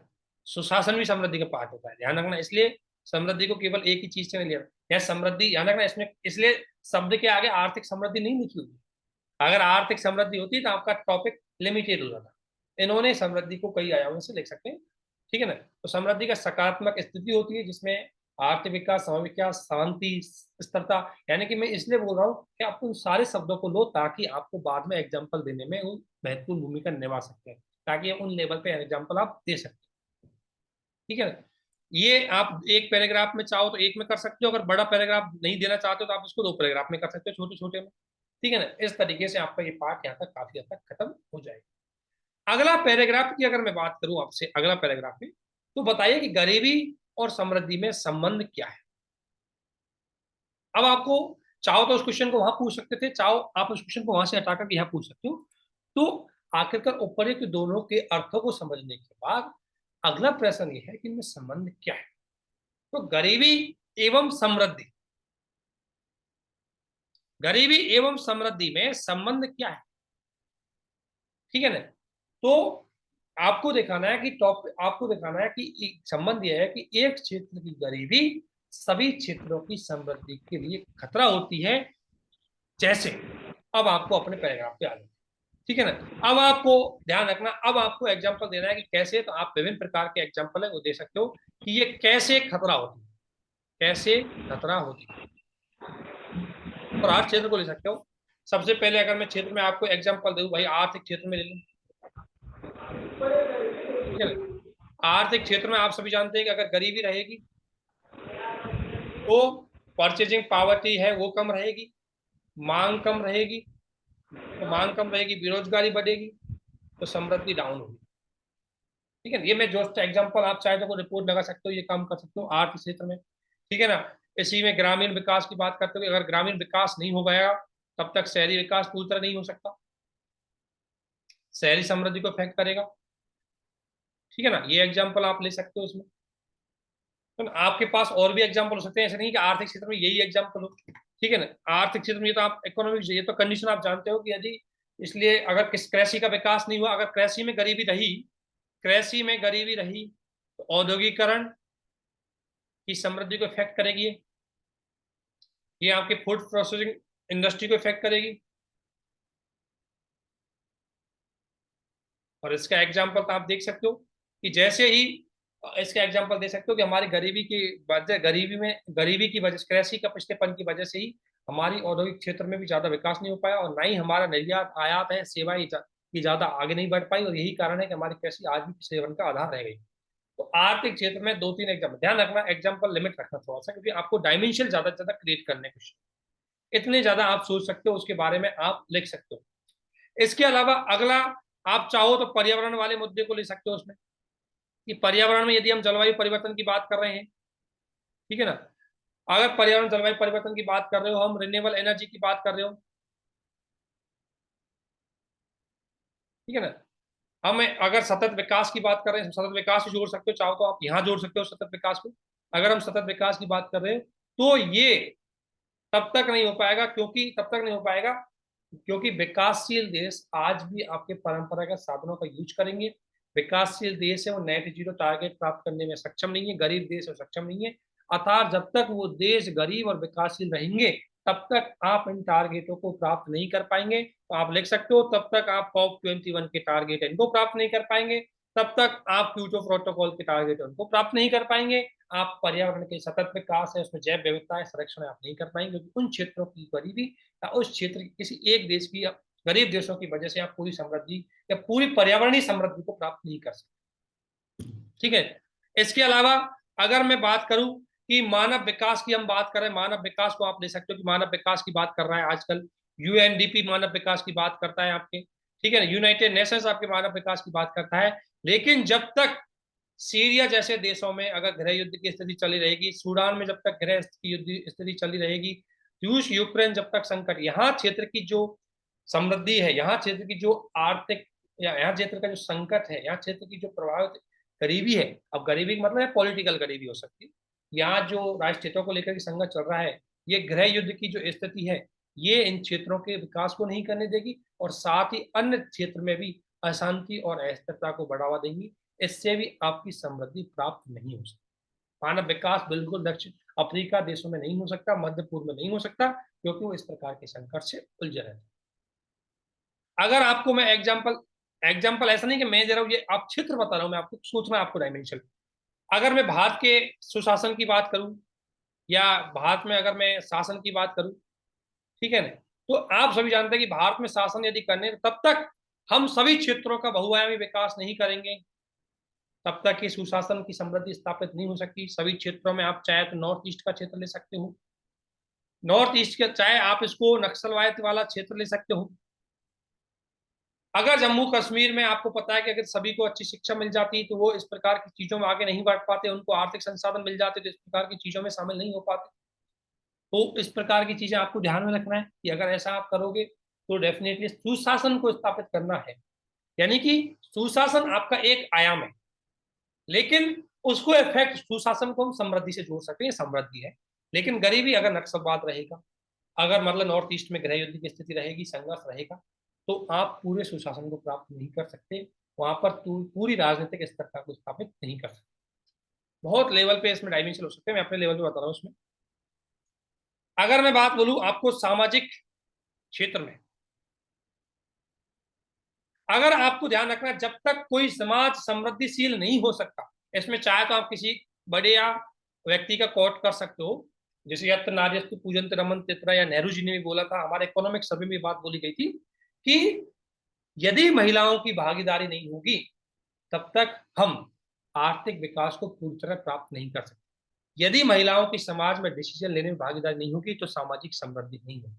सुशासन भी समृद्धि का पार्ट होता है, ध्यान रखना। इसलिए समृद्धि को केवल एक ही चीज से नहीं लिया, यह समृद्धि ध्यान रखना इसमें, इसलिए शब्द के आगे आर्थिक समृद्धि नहीं लिखी हुई। अगर आर्थिक समृद्धि होती तो आपका टॉपिक लिमिटेड हो जाता, इन्होंने समृद्धि को कई आयामों से लिख सकते हैं, ठीक है ना। तो समृद्धि का सकारात्मक स्थिति होती है जिसमें आर्थिक विकास, समय विकास, शांति, स्थिरता, यानी कि मैं इसलिए बोल रहा हूँ कि आप उन सारे शब्दों को लो ताकि आपको बाद में एग्जाम्पल देने में वो महत्वपूर्ण भूमिका निभा सकते हैं, ताकि उन लेवल पे एग्जाम्पल आप दे सकते हैं, ठीक है ना। ये आप एक पैराग्राफ में चाहो तो एक में कर सकते हो, अगर बड़ा पैराग्राफ नहीं देना चाहते हो तो आप इसको 2 पैराग्राफ में कर सकते हो, छोटे छोटे में, ठीक है ना। इस तरीके से आपका ये पार्ट यहाँ तक काफी हद तक खत्म हो जाएगा। अगला पैराग्राफ की अगर मैं बात करूं आपसे, अगला पैराग्राफ में, तो बताइए कि गरीबी और समृद्धि में संबंध क्या है। अब आपको चाहो तो उस क्वेश्चन को वहां पूछ सकते थे, चाहो आप उस क्वेश्चन को वहां से हटाकर यहाँ पूछ सकते हो। तो आखिरकार उपर्युक्त दोनों के अर्थों को समझने के बाद अगला प्रश्न ये है कि इनमें संबंध क्या है। तो गरीबी एवं समृद्धि, गरीबी एवं समृद्धि में संबंध क्या है, ठीक है ना। तो आपको दिखाना है कि आपको दिखाना है कि संबंध यह है कि एक क्षेत्र की गरीबी सभी क्षेत्रों की समृद्धि के लिए खतरा होती है। जैसे अब आपको अपने पैराग्राफ पे आ जाए, ठीक है ना। अब आपको ध्यान रखना, अब आपको एग्जांपल देना है कि कैसे, तो आप विभिन्न प्रकार के एग्जांपल है वो दे सकते हो कि ये कैसे खतरा होती है, कैसे खतरा होती है, और हर क्षेत्र को ले सकते हो। सबसे पहले अगर मैं क्षेत्र में आपको एग्जांपल दूं, भाई आर्थिक क्षेत्र में ले लूं, ठीक है ना। आर्थिक क्षेत्र में आप सभी जानते हैं कि अगर गरीबी रहेगी तो परचेजिंग पावर्टी है वो कम रहेगी, मांग कम रहेगी, तो मांग कम रहेगी, बेरोजगारी बढ़ेगी, तो समृद्धि डाउन होगी। ठीक है, ये मैं जो एग्जांपल आप चाहे तो रिपोर्ट लगा सकते हो, ये काम कर सकते हो आर्थिक क्षेत्र में, ठीक है ना। इसी में ग्रामीण विकास की बात करते हुए, अगर ग्रामीण विकास नहीं हो पाएगा तब तक शहरी विकास पूरी तरह नहीं हो सकता, शहरी समृद्धि को इफेक्ट करेगा, ठीक है ना। ये एग्जांपल आप ले सकते हो इसमें। तो आपके पास और भी एग्जांपल हो सकते हैं, ऐसे नहीं कि आर्थिक क्षेत्र में यही एग्जांपल हो, ठीक है ना। आर्थिक क्षेत्र में ये तो आप इकोनॉमिक, ये तो कंडीशन आप जानते हो कि यदि, इसलिए अगर किस कृषि का विकास नहीं हुआ, अगर कृषि में गरीबी रही, कृषि में गरीबी रही तो औद्योगिकरण की समृद्धि को इफेक्ट करेगी, ये आपके फूड प्रोसेसिंग इंडस्ट्री को इफेक्ट करेगी। और इसका एग्जांपल तो आप देख सकते हो कि जैसे ही, इसका एग्जांपल दे सकते हो कि हमारी गरीबी की वजह, गरीबी की वजह से, कृषि का पिछड़ेपन की वजह से ही हमारी औद्योगिक क्षेत्र में भी ज्यादा विकास नहीं हो पाया, और ना ही हमारा निर्यात आयात है, सेवाएं की ज्यादा आगे नहीं बढ़ पाई, और यही कारण है कि हमारी कृषि आज भी पिछड़ेपन का आधार रह गई। तो आर्थिक क्षेत्र में दो तीन एग्जाम्पल, ध्यान रखना एग्जाम्पल लिमिट रखना थोड़ा सा, क्योंकि आपको डायमेंशन ज्यादा से ज्यादा क्रिएट करने कुछ इतने ज्यादा आप सोच सकते हो उसके बारे में आप लिख सकते हो। इसके अलावा अगला, आप चाहो तो पर्यावरण वाले मुद्दे को ले सकते हो उसमें, कि पर्यावरण में यदि हम जलवायु परिवर्तन की बात कर रहे हैं, ठीक है ना। अगर पर्यावरण जलवायु परिवर्तन की बात कर रहे हो, हम रिन्यूएबल एनर्जी की बात कर रहे हो, ठीक है ना। हम अगर सतत विकास की बात कर रहे हैं, सतत विकास भी जोड़ सकते हो, चाहो तो आप यहाँ जोड़ सकते हो सतत विकास को। अगर हम सतत विकास की बात कर रहे हैं तो ये तब तक नहीं हो पाएगा, क्योंकि विकासशील देश आज भी आपके परंपरागत साधनों का यूज करेंगे। विकासशील देश है वो नेट जीरो टारगेट प्राप्त करने में सक्षम नहीं है, गरीब देश है सक्षम नहीं है। अर्थात जब तक वो देश गरीब और विकासशील रहेंगे तब तक आप इन टारगेटों को प्राप्त नहीं कर पाएंगे। तो आप लिख सकते हो, तब तक आप COP21 के टारगेट इनको प्राप्त नहीं कर पाएंगे, तब तक आप क्योटो प्रोटोकॉल के टारगेट उनको प्राप्त नहीं कर पाएंगे, आप पर्यावरण के सतत विकास है उसमें जैव विविधता है संरक्षण आप नहीं कर पाएंगे, क्योंकि उन क्षेत्रों की गरीबी या उस क्षेत्र की किसी एक देश की या गरीब देशों की वजह से आप पूरी समृद्धि या पूरी पर्यावरणीय समृद्धि को प्राप्त नहीं कर सकते, ठीक है। इसके अलावा अगर मैं बात करूं कि मानव विकास की हम बात करें, मानव विकास को आप ले सकते हो कि मानव विकास की बात कर रहा है आजकल, UNDP मानव विकास की बात करता है आपके, ठीक है ना। यूनाइटेड नेशंस आपके मानव विकास की बात करता है, लेकिन जब तक सीरिया जैसे देशों में अगर गृह युद्ध की स्थिति चली रहेगी, सूडान में जब तक गृह युद्ध स्थिति चली रहेगी, रूस यूक्रेन जब तक संकट, यहाँ क्षेत्र की जो समृद्धि है, यहाँ क्षेत्र की जो आर्थिक या यहाँ क्षेत्र का जो संकट है, यहाँ क्षेत्र की जो प्रभावित गरीबी है, अब गरीबी का मतलब है पॉलिटिकल गरीबी हो सकती है, यहाँ जो राष्ट्र हितों को लेकर के संघर्ष चल रहा है, ये गृह युद्ध की जो स्थिति है, ये इन क्षेत्रों के विकास को नहीं करने देगी, और साथ ही अन्य क्षेत्र में भी अशांति और अस्थिरता को बढ़ावा देंगी। इससे भी आपकी समृद्धि प्राप्त नहीं हो सकती। मानव विकास बिल्कुल दक्षिण अफ्रीका देशों में नहीं हो सकता, मध्य पूर्व में नहीं हो सकता, क्योंकि वो इस प्रकार के संकट से उलझे रहते। अगर आपको मैं एग्जाम्पल ऐसा नहीं कि मैं दे रहा हूँ, ये आप क्षेत्र बता रहा हूँ मैं आपको, सोचना है आपको डायमेंशन। अगर मैं भारत के सुशासन की बात करूं, या भारत में अगर मैं शासन की बात करूं, ठीक है ना, तो आप सभी जानते हैं कि भारत में शासन यदि करने, तब तक हम सभी क्षेत्रों का बहुआयामी विकास नहीं करेंगे, तब तक ये सुशासन की समृद्धि स्थापित नहीं हो सकती सभी क्षेत्रों में। आप चाहे तो नॉर्थ ईस्ट का क्षेत्र ले सकते हो, नॉर्थ ईस्ट के चाहे आप इसको नक्सलवाद वाला क्षेत्र ले सकते हो। अगर जम्मू कश्मीर में आपको पता है कि अगर सभी को अच्छी शिक्षा मिल जाती तो वो इस प्रकार की चीजों में आगे नहीं बढ़ पाते, उनको आर्थिक संसाधन मिल जाते तो इस प्रकार की चीजों में शामिल नहीं हो पाते। तो इस प्रकार की चीजें आपको ध्यान में रखना है कि अगर ऐसा आप करोगे तो डेफिनेटली सुशासन को स्थापित करना है, यानी कि सुशासन आपका एक आयाम है, लेकिन उसको इफेक्ट सुशासन को हम समृद्धि से जोड़ सकते हैं, समृद्धि है। लेकिन गरीबी अगर नक्सलवाद रहेगा, अगर मतलब नॉर्थ ईस्ट में गृह युद्ध की स्थिति रहेगी, संघर्ष रहेगा, तो आप पूरे सुशासन को प्राप्त नहीं कर सकते, वहां पर पूरी राजनीतिक स्तर का कुछ स्थापित नहीं कर सकते। बहुत लेवल पे इसमें डायमेंशन हो सकते हैं, मैं अपने लेवल पे बता रहा हूँ उसमें। अगर मैं बात बोलूं आपको सामाजिक क्षेत्र में, अगर आपको ध्यान रखना, जब तक कोई समाज समृद्धिशील नहीं हो सकता, इसमें चाहे तो आप किसी बड़े या व्यक्ति का कोट कर सकते हो, जैसे यत्र नार्यस्तु पूजन्ते रमन्ते यत्र, या नेहरू जी ने भी बोला था, हमारे इकोनॉमिक सर्वे में बात बोली गई थी कि यदि महिलाओं की भागीदारी नहीं होगी तब तक हम आर्थिक विकास को पूरी तरह प्राप्त नहीं कर सकते। यदि महिलाओं की समाज में डिसीजन लेने में भागीदारी नहीं होगी तो सामाजिक समृद्धि नहीं होगी।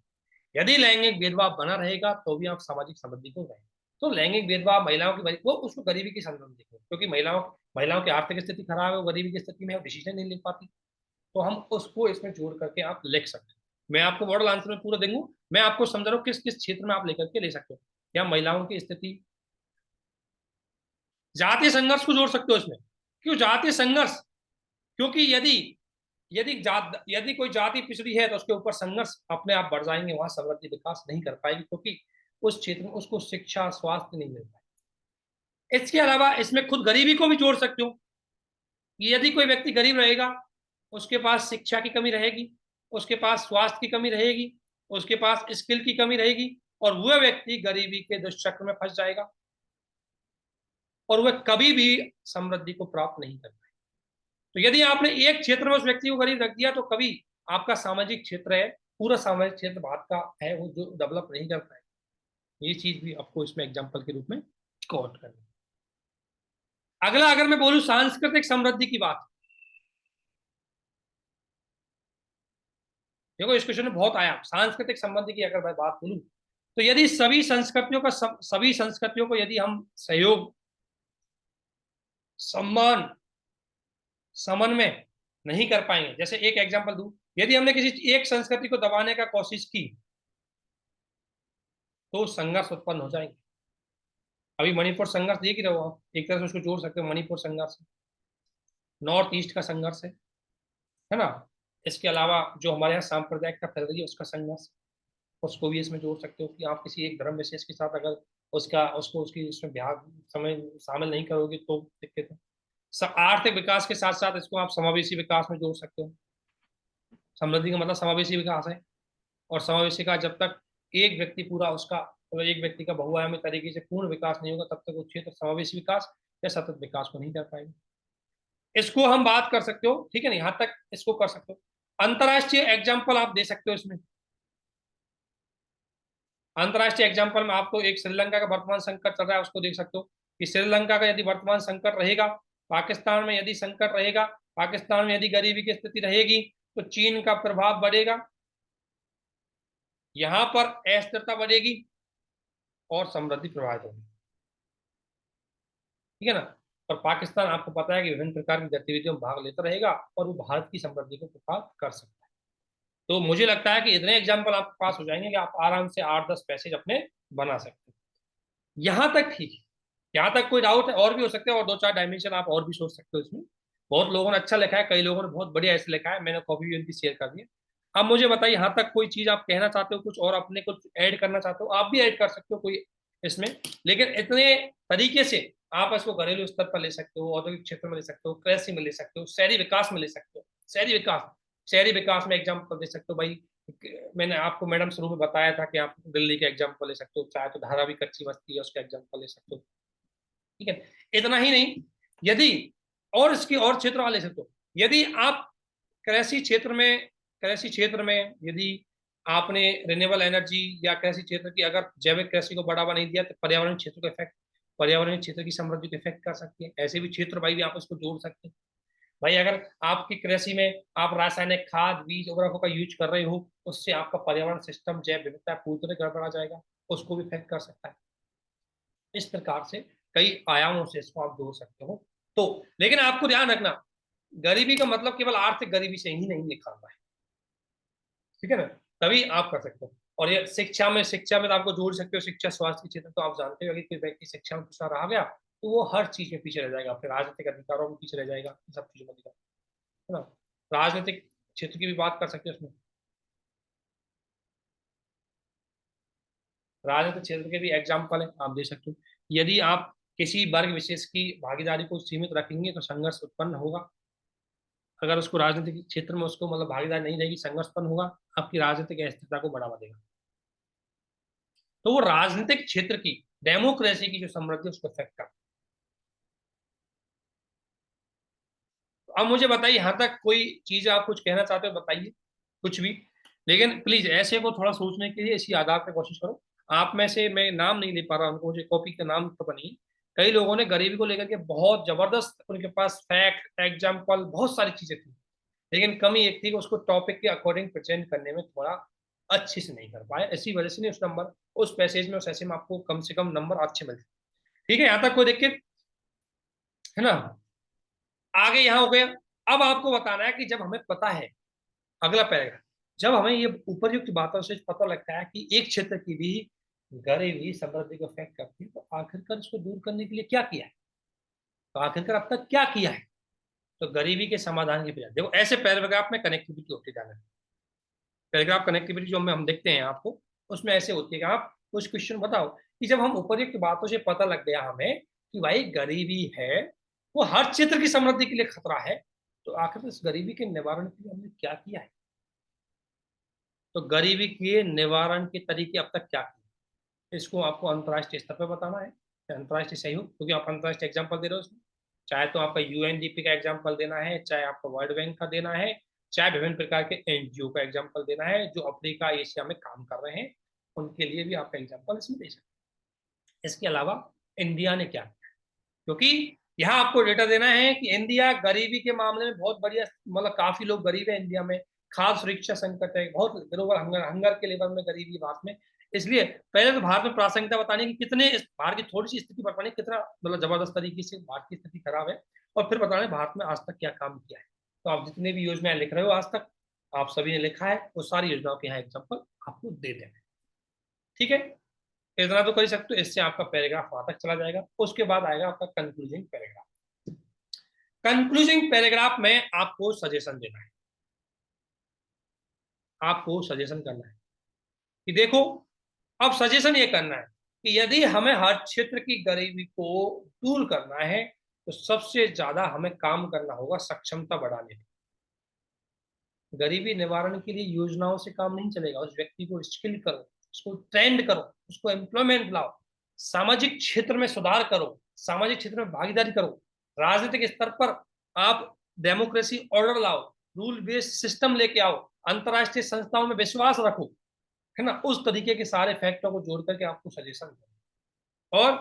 यदि लैंगिक भेदभाव बना रहेगा तो भी आप सामाजिक समृद्धि को गए। तो लैंगिक भेदभाव महिलाओं की वो उसको गरीबी की समृद्धि को, क्योंकि महिलाओं की आर्थिक स्थिति खराब है, वो गरीबी की स्थिति में डिसीजन नहीं ले पाती, तो हम उसको इसमें जोड़ करके आप लिख सकते हैं। मैं आपको मॉडल आंसर में पूरा दूंगा, मैं आपको समझ रहा हूँ किस किस क्षेत्र में आप लेकर के ले सकते हो। या महिलाओं की स्थिति, जातीय संघर्ष को जोड़ सकते हो इसमें। क्यों जातीय संघर्ष? क्योंकि यदि यदि कोई जाति पिछड़ी है तो उसके ऊपर संघर्ष अपने आप बढ़ जाएंगे, वहां समृद्धि विकास नहीं कर पाएगी, क्योंकि उस क्षेत्र में उसको शिक्षा स्वास्थ्य नहीं मिल पाएगी। इसके अलावा इसमें खुद गरीबी को भी जोड़ सकते हो कि यदि कोई व्यक्ति गरीब रहेगा, उसके पास शिक्षा की कमी रहेगी, उसके पास स्वास्थ्य की कमी रहेगी, उसके पास स्किल की कमी रहेगी, और वह व्यक्ति गरीबी के दुष्चक्र में फंस जाएगा और वह कभी भी समृद्धि को प्राप्त नहीं कर पाएगा। तो यदि आपने एक क्षेत्र में उस व्यक्ति को गरीब रख दिया तो कभी आपका सामाजिक क्षेत्र है, पूरा सामाजिक क्षेत्र भारत का है, वो जो डेवलप नहीं कर पाएगा। ये चीज भी आपको इसमें एग्जाम्पल के रूप में कोट करनी। अगला, अगर मैं बोलूं सांस्कृतिक समृद्धि की बात, देखो इस क्वेश्चन में बहुत आया सांस्कृतिक संबंध की। अगर मैं बात बोलूं तो यदि सभी संस्कृतियों को यदि हम सहयोग, सम्मान, समन्वय नहीं कर पाएंगे, जैसे एक एग्जांपल दूं, यदि हमने किसी एक संस्कृति को दबाने का कोशिश की तो संघर्ष उत्पन्न हो जाएंगे। अभी मणिपुर संघर्ष देख ही रहे हो आप, एक तरह से उसको जोड़ सकते हो, मणिपुर संघर्ष, नॉर्थ ईस्ट का संघर्ष है ना। इसके अलावा जो हमारे यहाँ सांप्रदायिक का फैल रही है उसका संघर्ष, उसको भी इसमें जोड़ सकते हो कि आप किसी एक धर्म विशेष के साथ अगर उसको उसकी उसमें समय शामिल नहीं करोगे तो दिक्कत है। आर्थिक विकास के साथ साथ इसको आप समावेशी विकास में जोड़ सकते हो। समृद्धि का मतलब समावेशी विकास है, और समावेशी का जब तक एक व्यक्ति पूरा उसका मतलब एक व्यक्ति का बहुआयामी तरीके से पूर्ण विकास नहीं होगा तब तक वो क्षेत्र समावेशी विकास या सतत विकास को नहीं कर पाएगा। इसको हम बात कर सकते हो, ठीक है ना, यहाँ तक इसको कर सकते हो। अंतरराष्ट्रीय एग्जाम्पल आप दे सकते हो इसमें। अंतरराष्ट्रीय एग्जाम्पल में आपको एक श्रीलंका का वर्तमान संकट चल रहा है, उसको देख सकते हो कि श्रीलंका का यदि वर्तमान संकट रहेगा, पाकिस्तान में यदि संकट रहेगा, पाकिस्तान में यदि गरीबी की स्थिति रहेगी तो चीन का प्रभाव बढ़ेगा, यहां पर अस्थिरता बढ़ेगी और समृद्धि प्रभावित होगी, ठीक है ना। और पाकिस्तान आपको पता है कि विभिन्न प्रकार की गतिविधियों में भाग लेता रहेगा और वो भारत की समृद्धि को प्रभावित कर सकता है। तो मुझे लगता है कि इतने एग्जाम्पल आपके पास हो जाएंगे कि आप आराम से 8-10 पैसेज अपने बना सकते हैं। यहां तक ठीक है, यहाँ तक कोई डाउट है? और भी हो सकते हैं, और 2-4 डायमेंशन आप और भी सोच सकते हो इसमें। बहुत लोगों ने अच्छा लिखा है, कई लोगों ने बहुत बढ़िया ऐसे लिखा है, मैंने कॉपी भी उनकी शेयर कर दी है। अब मुझे बताइए, यहाँ तक कोई चीज आप कहना चाहते हो कुछ, और अपने कुछ ऐड करना चाहते हो, आप भी ऐड कर सकते हो कोई इसमें। लेकिन इतने तरीके से आप इसको घरेलू स्तर पर ले सकते हो, औद्योगिक क्षेत्र में ले सकते हो, कृषि में ले सकते हो, शहरी विकास में ले सकते हो। शहरी विकास में एग्जाम्पल दे सकते हो भाई। मैंने आपको मैडम शुरू में बताया था कि आप दिल्ली के एग्जाम्पल ले सकते हो, चाहे तो धारावी कच्ची बस्ती है उसका एग्जाम्पल ले सकते हो, ठीक है। इतना ही नहीं, यदि और इसके और क्षेत्र वाले सकते हो, यदि आप कृषि क्षेत्र में कृषि क्षेत्र में यदि आपने रिन्यूएबल एनर्जी या कृषि क्षेत्र की अगर जैविक कृषि को बढ़ावा नहीं दिया तो पर्यावरण क्षेत्र को इफेक्ट, पर्यावरण क्षेत्र की समृद्धि को इफेक्ट कर सकती है। ऐसे भी क्षेत्र भाई भी आप उसको जोड़ सकते हैं। भाई अगर आपकी कृषि में आप रासायनिक खाद बीज उर्वरकों का यूज कर रहे हो, उससे आपका पर्यावरण सिस्टम जैव विविधता पूरी तरह गड़बड़ा जाएगा, उसको भी इफेक्ट कर सकता है। इस प्रकार से कई आयामों से इसको आप जोड़ सकते हो। तो लेकिन आपको ध्यान रखना, गरीबी का मतलब केवल आर्थिक गरीबी से ही नहीं लिखा हुआ है, ठीक है ना, तभी आप कर सकते हो। और ये शिक्षा में तो आपको जोड़ सकते हो, शिक्षा स्वास्थ्य के क्षेत्र तो आप जानते हो कि कोई व्यक्ति शिक्षा में पिछड़ा रह गया तो वो हर चीज में पीछे रह जाएगा, फिर राजनीतिक अधिकारों में पीछे रह जाएगा, सब चीजों में है ना। राजनीतिक क्षेत्र की भी बात कर सकते हो उसमें, राजनीतिक क्षेत्र के भी एग्जाम्पल है, आप दे सकते हो। यदि आप किसी वर्ग विशेष की भागीदारी को सीमित रखेंगे तो संघर्ष उत्पन्न होगा। अगर उसको राजनीतिक क्षेत्र में उसको मतलब भागीदारी नहीं रहेगी, संघर्ष उत्पन्न होगा, आपकी राजनीतिक अस्थिरता को बढ़ावा देगा। तो वो राजनीतिक क्षेत्र की डेमोक्रेसी की जो समृद्धि उसको इफेक्ट करता है। अब मुझे बताइए, यहां तक कोई चीज आप कुछ कहना चाहते हो बताइए, कुछ भी। लेकिन प्लीज ऐसे को थोड़ा सोचने के लिए इसी आधार पे कोशिश करो। आप में से मैं नाम नहीं ले पा रहा हूँ, मुझे कॉपी का नाम तो नहीं। कई लोगों ने गरीबी को लेकर के बहुत जबरदस्त, उनके पास फैक्ट एग्जाम्पल बहुत सारी चीजें थी, लेकिन कमी एक थी कि उसको टॉपिक के अकॉर्डिंग प्रेजेंट करने में थोड़ा अच्छे से नहीं कर पाए। इसी वजह से नहीं उस नंबर, उस पैसेज में, उस ऐसे में आपको कम से कम नंबर अच्छे मिलते। ठीक है, यहाँ तक कोई दिक्कत है ना? आगे यहाँ हो गया। अब आपको बताना है कि जब हमें पता है, अगला पैराग्राफ, जब हमें ये उपरयुक्त बातों से पता लगता है कि एक क्षेत्र की भी गरीबी समृद्धि को इफेक्ट करती है, तो आखिरकार इसको दूर करने के लिए क्या किया है? तो आखिरकार अब तक क्या किया है? तो गरीबी के समाधान की बजाय देखो, ऐसे पैराग्राफ में कनेक्टिविटी होती जाना है। पैराग्राफ कनेक्टिविटी जो हम देखते हैं आपको, उसमें ऐसे होती है कि आप कुछ क्वेश्चन बताओ कि जब हम उपरयुक्त बातों से पता लग गया हमें कि भाई गरीबी है, वो हर क्षेत्र की समृद्धि के लिए खतरा है, तो आखिर इस गरीबी के निवारण के लिए हमने क्या किया है? तो गरीबी के निवारण के तरीके अब तक क्या किए, इसको आपको अंतर्राष्ट्रीय स्तर पर बताना है, अंतर्राष्ट्रीय सहयोग, क्योंकि आप अंतर्राष्ट्रीय एग्जाम्पल दे रहे हो उसमें। चाहे तो आपका यूएनडीपी का एग्जाम्पल देना है, चाहे आपको वर्ल्ड बैंक का देना है, चाहे विभिन्न प्रकार के एनजीओ का एग्जाम्पल देना है जो अफ्रीका एशिया में काम कर रहे हैं, उनके लिए भी आप एग्जाम्पल इसमें दे सकते हैं। इसके अलावा इंडिया ने क्या किया, क्योंकि यहाँ आपको डेटा देना है कि इंडिया गरीबी के मामले में बहुत बढ़िया, मतलब काफी लोग गरीब है इंडिया में, खाद्य सुरक्षा संकट है, बहुत ग्लोबल हंगर हंगर के लेवल में गरीबी भारत में। इसलिए पहले तो भारत में प्रासंगिकता बतानी कि कितने भारत की थोड़ी सी स्थिति बतानी, कितना मतलब जबरदस्त तरीके से भारत की स्थिति खराब है, और फिर बताना भारत में आज तक क्या काम किया है। तो आप जितने भी योजनाएं लिख रहे हो आज तक, आप सभी ने लिखा है, वो सारी योजनाओं के यहाँ एग्जाम्पल आपको दे देना। ठीक है, इतना तो कर सकते हो। इससे आपका पैराग्राफ वहां तक चला जाएगा। उसके बाद आएगा आपका कंक्लूजिंग पैराग्राफ। कंक्लूजिंग पैराग्राफ में आपको सजेशन देना है, आपको सजेशन करना है कि देखो, अब सजेशन ये करना है कि यदि हमें हर क्षेत्र की गरीबी को दूर करना है, तो सबसे ज्यादा हमें काम करना होगा सक्षमता बढ़ाने में। गरीबी निवारण के लिए योजनाओं से काम नहीं चलेगा, उस व्यक्ति को स्किल करो, उसको ट्रेंड करो, उसको एम्प्लॉयमेंट लाओ, सामाजिक क्षेत्र में सुधार करो, सामाजिक क्षेत्र में भागीदारी करो, राजनीतिक स्तर पर आप डेमोक्रेसी ऑर्डर लाओ, रूल बेस्ड सिस्टम लेके आओ, अंतरराष्ट्रीय संस्थाओं में विश्वास रखो, है ना? उस तरीके के सारे फैक्टरों को जोड़ करके आपको सजेशन दो। और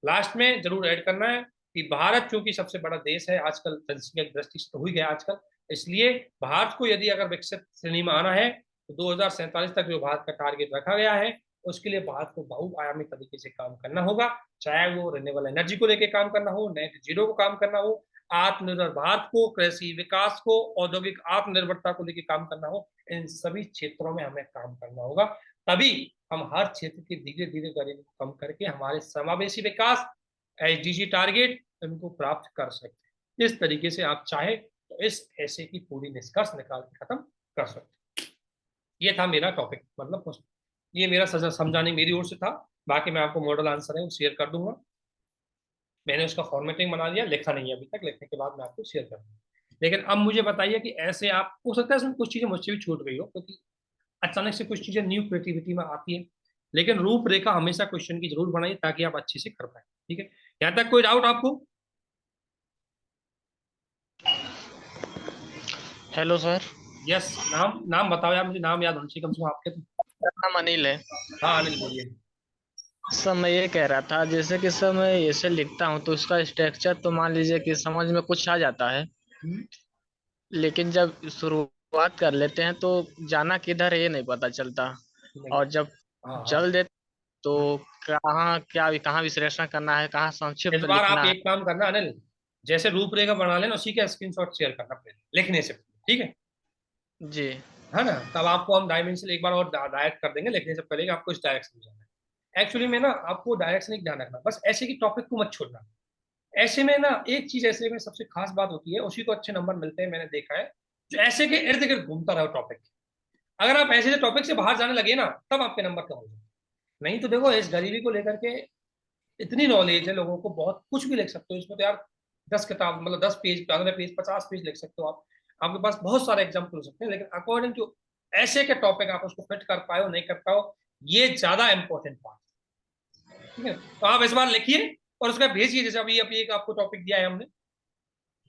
लास्ट में जरूर ऐड करना है कि भारत चूंकि सबसे बड़ा देश है आजकल, जनसंख्या की दृष्टि से तो हो ही गया आजकल, इसलिए भारत को यदि अगर विकसित श्रेणी में आना है तो 2047 तक जो भारत का टारगेट रखा गया है, उसके लिए भारत को बहुआयामी तरीके से काम करना होगा। चाहे वो रिन्यूएबल एनर्जी को लेकर काम करना हो, नेट जीरो को काम करना हो, आत्मनिर्भर भारत को, कृषि विकास को, औद्योगिक आत्मनिर्भरता को लेकर काम करना हो, इन सभी क्षेत्रों में हमें काम करना होगा। तभी हम हर क्षेत्र की धीरे धीरे गरीबी को कम करके हमारे समावेशी विकास, एसडीजी टारगेट, इनको प्राप्त कर सकते हैं। इस तरीके से आप चाहे तो इस ऐसे की पूरी निष्कर्ष निकाल के खत्म कर सकते हैं। ये था मेरा टॉपिक, मतलब ये मेरा समझाने मेरी ओर से था। बाकी मैं आपको मॉडल आंसर है वो शेयर कर दूंगा। मैंने उसका फॉर्मेटिंग बना लिया, लिखा नहीं है अभी तक, लिखने के बाद मैं आपको शेयर कर दूंगा। लेकिन अब मुझे बताइए कि ऐसे आप, हो सकता है इसमें कुछ चीजें मुझसे भी छूट गई हो, क्योंकि अचानक से कुछ चीजें न्यू क्रिएटिविटी में आती है, लेकिन रूपरेखा हमेशा क्वेश्चन की जरूर बनाइए ताकि आप अच्छे से कर पाए। ठीक है, यहाँ तक कोई डाउट आपको? Hello sir. यस, नाम नाम बताओ यार, मुझे नाम याद होना चाहिए कम से कम आपके तो। मेरा नाम अनिल है। हाँ अनिल बोलिए। सर मैं ये कह रहा था, जैसे कि सर मैं ऐसे लिखता हूँ तो उसका स्ट्रक्चर तो मान लीजिए कि समझ में कुछ आ जाता है, लेकिन जब शुरुआत कर लेते हैं तो जाना किधर है ये नहीं पता चलता, नहीं। और जब हाँ हाँ। चल देते तो कहाँ विश्लेषण करना है, कहाँ इस संक्षिप्त बार आप लिखना है। एक काम करना अनिल, जैसे रूपरेखा बना लेना उसी का स्क्रीनशॉट शेयर करना पहले लिखने से पहले, ठीक है? जी है ना? तब आपको हम डायमेंशन एक बार और डायरेक्ट कर देंगे लिखने से पहले कि आपको इस डायरेक्शन में जाना है। एक्चुअली में ना आपको डायरेक्शन एक ध्यान रखना, बस ऐसे की टॉपिक को मत छोड़ना। ऐसे में ना एक चीज ऐसे में सबसे खास बात होती है, उसी को अच्छे नंबर मिलते हैं, मैंने देखा है, जो ऐसे के इर्द गिर्द घूमता रहो टॉपिक। अगर आप ऐसे टॉपिक से बाहर जाने लगे ना, तब आपके नंबर कम हो जाए। नहीं तो देखो, इस गरीबी को लेकर के इतनी नॉलेज है लोगों को, बहुत कुछ भी लिख सकते हो इसमें तो यार। 10 किताब मतलब 10 पेज, 15 पेज, 50 पेज लिख सकते हो आप। आपके पास बहुत सारे एग्जाम्पल हो सकते हैं, लेकिन अकॉर्डिंग टू ऐसे के टॉपिक आप उसको फिट कर पाए हो नहीं कर पाओ, ये ज्यादा इंपॉर्टेंट पार्ट। ठीक है, तो आप इस बार लिखिए और उसका भेजिए। जैसे अभी एक आपको टॉपिक दिया है हमने,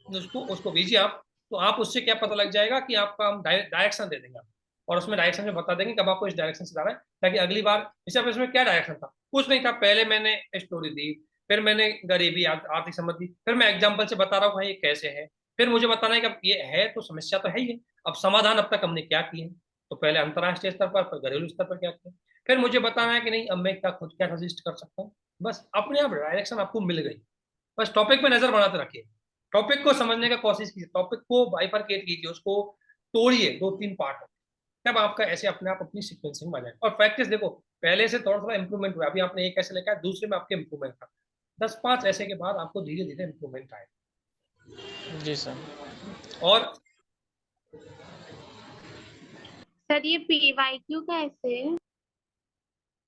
उसको उसको भेजिए आप। तो आप उससे क्या पता लग जाएगा कि आपका हम डायरेक्शन दे देंगे आपको, और उसमें डायरेक्शन में बता देंगे कब आपको इस डायरेक्शन से जाना है, ताकि अगली बार। जैसे अब इसमें क्या डायरेक्शन था, कुछ नहीं था, पहले मैंने स्टोरी दी, फिर मैंने गरीबी आर्थिक समृद्धि, फिर मैं एग्जाम्पल से बता रहा हूँ भाई ये कैसे है, फिर मुझे बताना है कि अब ये है तो समस्या तो है ही है, अब समाधान अब तक हमने क्या किए। तो पहले अंतर्राष्ट्रीय स्तर पर, फिर घरेलू स्तर पर क्या किया, फिर मुझे बताना है कि नहीं अब मैं क्या खुद क्या सजेस्ट कर सकता हूँ। बस अपने आप डायरेक्शन आपको मिल गई। बस टॉपिक पे नजर बनाते रखिए, टॉपिक को समझने का कोशिश कीजिए, टॉपिक को बाइफरकेट कीजिए, उसको तोड़िए 2-3 पार्ट, तब आपका ऐसे अपने आप अपनी सीक्वेंसिंग बन जाए। और प्रैक्टिस देखो, पहले से थोड़ा थोड़ा इंप्रूवमेंट हुआ, अभी आपने एक ऐसे लिखा है, दूसरे में आपके इंप्रूवमेंट था, 10-5 ऐसे के बाद आपको धीरे धीरे इंप्रूवमेंट आए। जी सर। और सर ये PYQ कैसे है?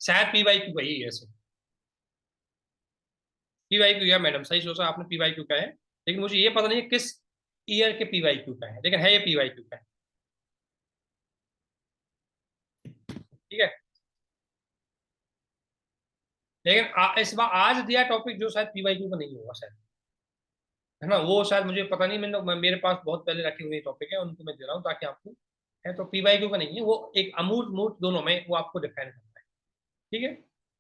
शायद PYQ वही है, ऐसे PYQ है मैडम, सही सोचा आपने, PYQ का है, लेकिन मुझे ये पता नहीं है किस ईयर के PYQ का है, लेकिन है ये PYQ का है। ठीक है, लेकिन इस बार आज दिया टॉपिक जो शायद PYQ का नहीं होगा शायद, है ना, वो शायद मुझे पता नहीं, मेरे पास बहुत पहले रखे हुए टॉपिक है, उनको मैं दे रहा हूँ ताकि आपको है। तो PYQ का नहीं है वो, एक अमूर्त मूर्त दोनों में वो आपको डिफाइन करता है। ठीक है,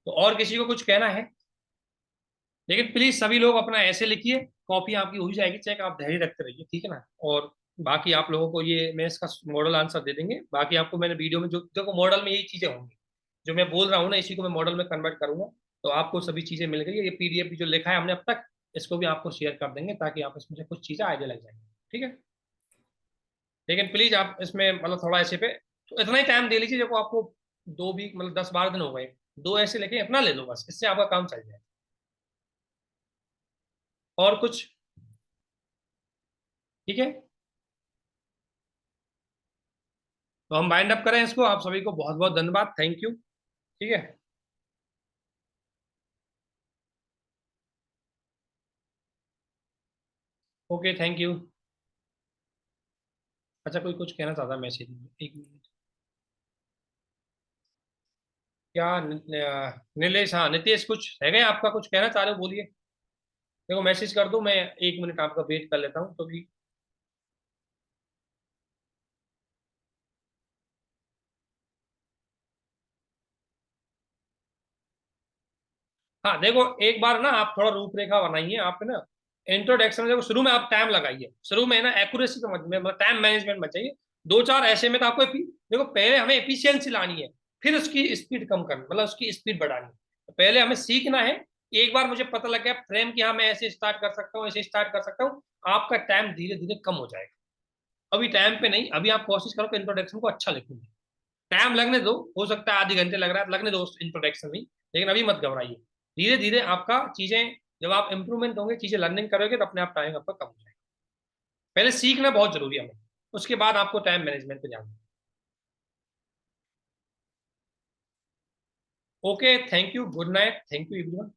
तो और किसी को कुछ कहना है, लेकिन प्लीज सभी लोग अपना ऐसे लिखिए, कॉपी आपकी हो ही जाएगी, चेक आप धैर्य रखते रहिए, ठीक है ना। और बाकी आप लोगों को ये मैं इसका मॉडल आंसर दे देंगे, बाकी आपको मैंने वीडियो में जो देखो मॉडल में यही चीजें होंगी, जो मैं बोल रहा हूँ ना इसी को मैं मॉडल में कन्वर्ट करूंगा। तो आपको सभी चीजें मिल गई है, ये PDF भी जो लिखा है हमने अब तक, इसको भी आपको शेयर कर देंगे ताकि आप इसमें से कुछ चीजें आइडिया लग जाएंगे। ठीक है, लेकिन प्लीज आप इसमें मतलब थोड़ा ऐसे पे तो इतना ही टाइम दे लीजिए, देखो आपको 2 वीक मतलब 10-12 दिन हो गए, 2 ऐसे लेके इतना ले लो बस, इससे आपका काम चल जाए। और कुछ? ठीक है, तो हम बाइंड अप करें इसको। आप सभी को बहुत बहुत धन्यवाद, थैंक यू। ठीक है, ओके, थैंक यू। अच्छा, कोई कुछ कहना चाहता है मैसेज में? 1 मिनट, क्या नीलेश, हाँ नितेश, कुछ है क्या आपका, कुछ कहना चाह रहे हो बोलिए। देखो मैसेज कर दो, मैं 1 मिनट आपका वेट कर लेता हूँ तो भी। हाँ देखो, एक बार ना आप थोड़ा रूपरेखा बनाइए, आप ना इंट्रोडक्शन में देखो, शुरू में आप टाइम लगाइए, शुरू में ना एक्यूरेसी पे मतलब टाइम मैनेजमेंट में चाहिए। 2-4 ऐसे में तो आपको देखो पहले हमें एफिशिएंसी लानी है, फिर उसकी स्पीड कम करनी, मतलब उसकी स्पीड बढ़ानी है। तो पहले हमें सीखना है। एक बार मुझे पता लग गया फ्रेम की, हाँ मैं ऐसे स्टार्ट कर सकता हूँ, ऐसे स्टार्ट कर सकता हूँ, आपका टाइम धीरे धीरे कम हो जाएगा। अभी टाइम पे नहीं, अभी आप कोशिश करो कि इंट्रोडक्शन को अच्छा लिखूंगी, टाइम लगने दो, हो सकता है आधे घंटे लग रहा है, लगने दो इंट्रोडक्शन में, लेकिन अभी मत घबराइए। धीरे धीरे आपका चीजें, जब आप इंप्रूवमेंट होंगे, चीजें लर्निंग करोगे तो अपने आप टाइम आपका कम हो जाएगा। पहले सीखना बहुत जरूरी है हमें, उसके बाद आपको टाइम मैनेजमेंट पे जाना। Okay, thank you, good night, thank you everyone.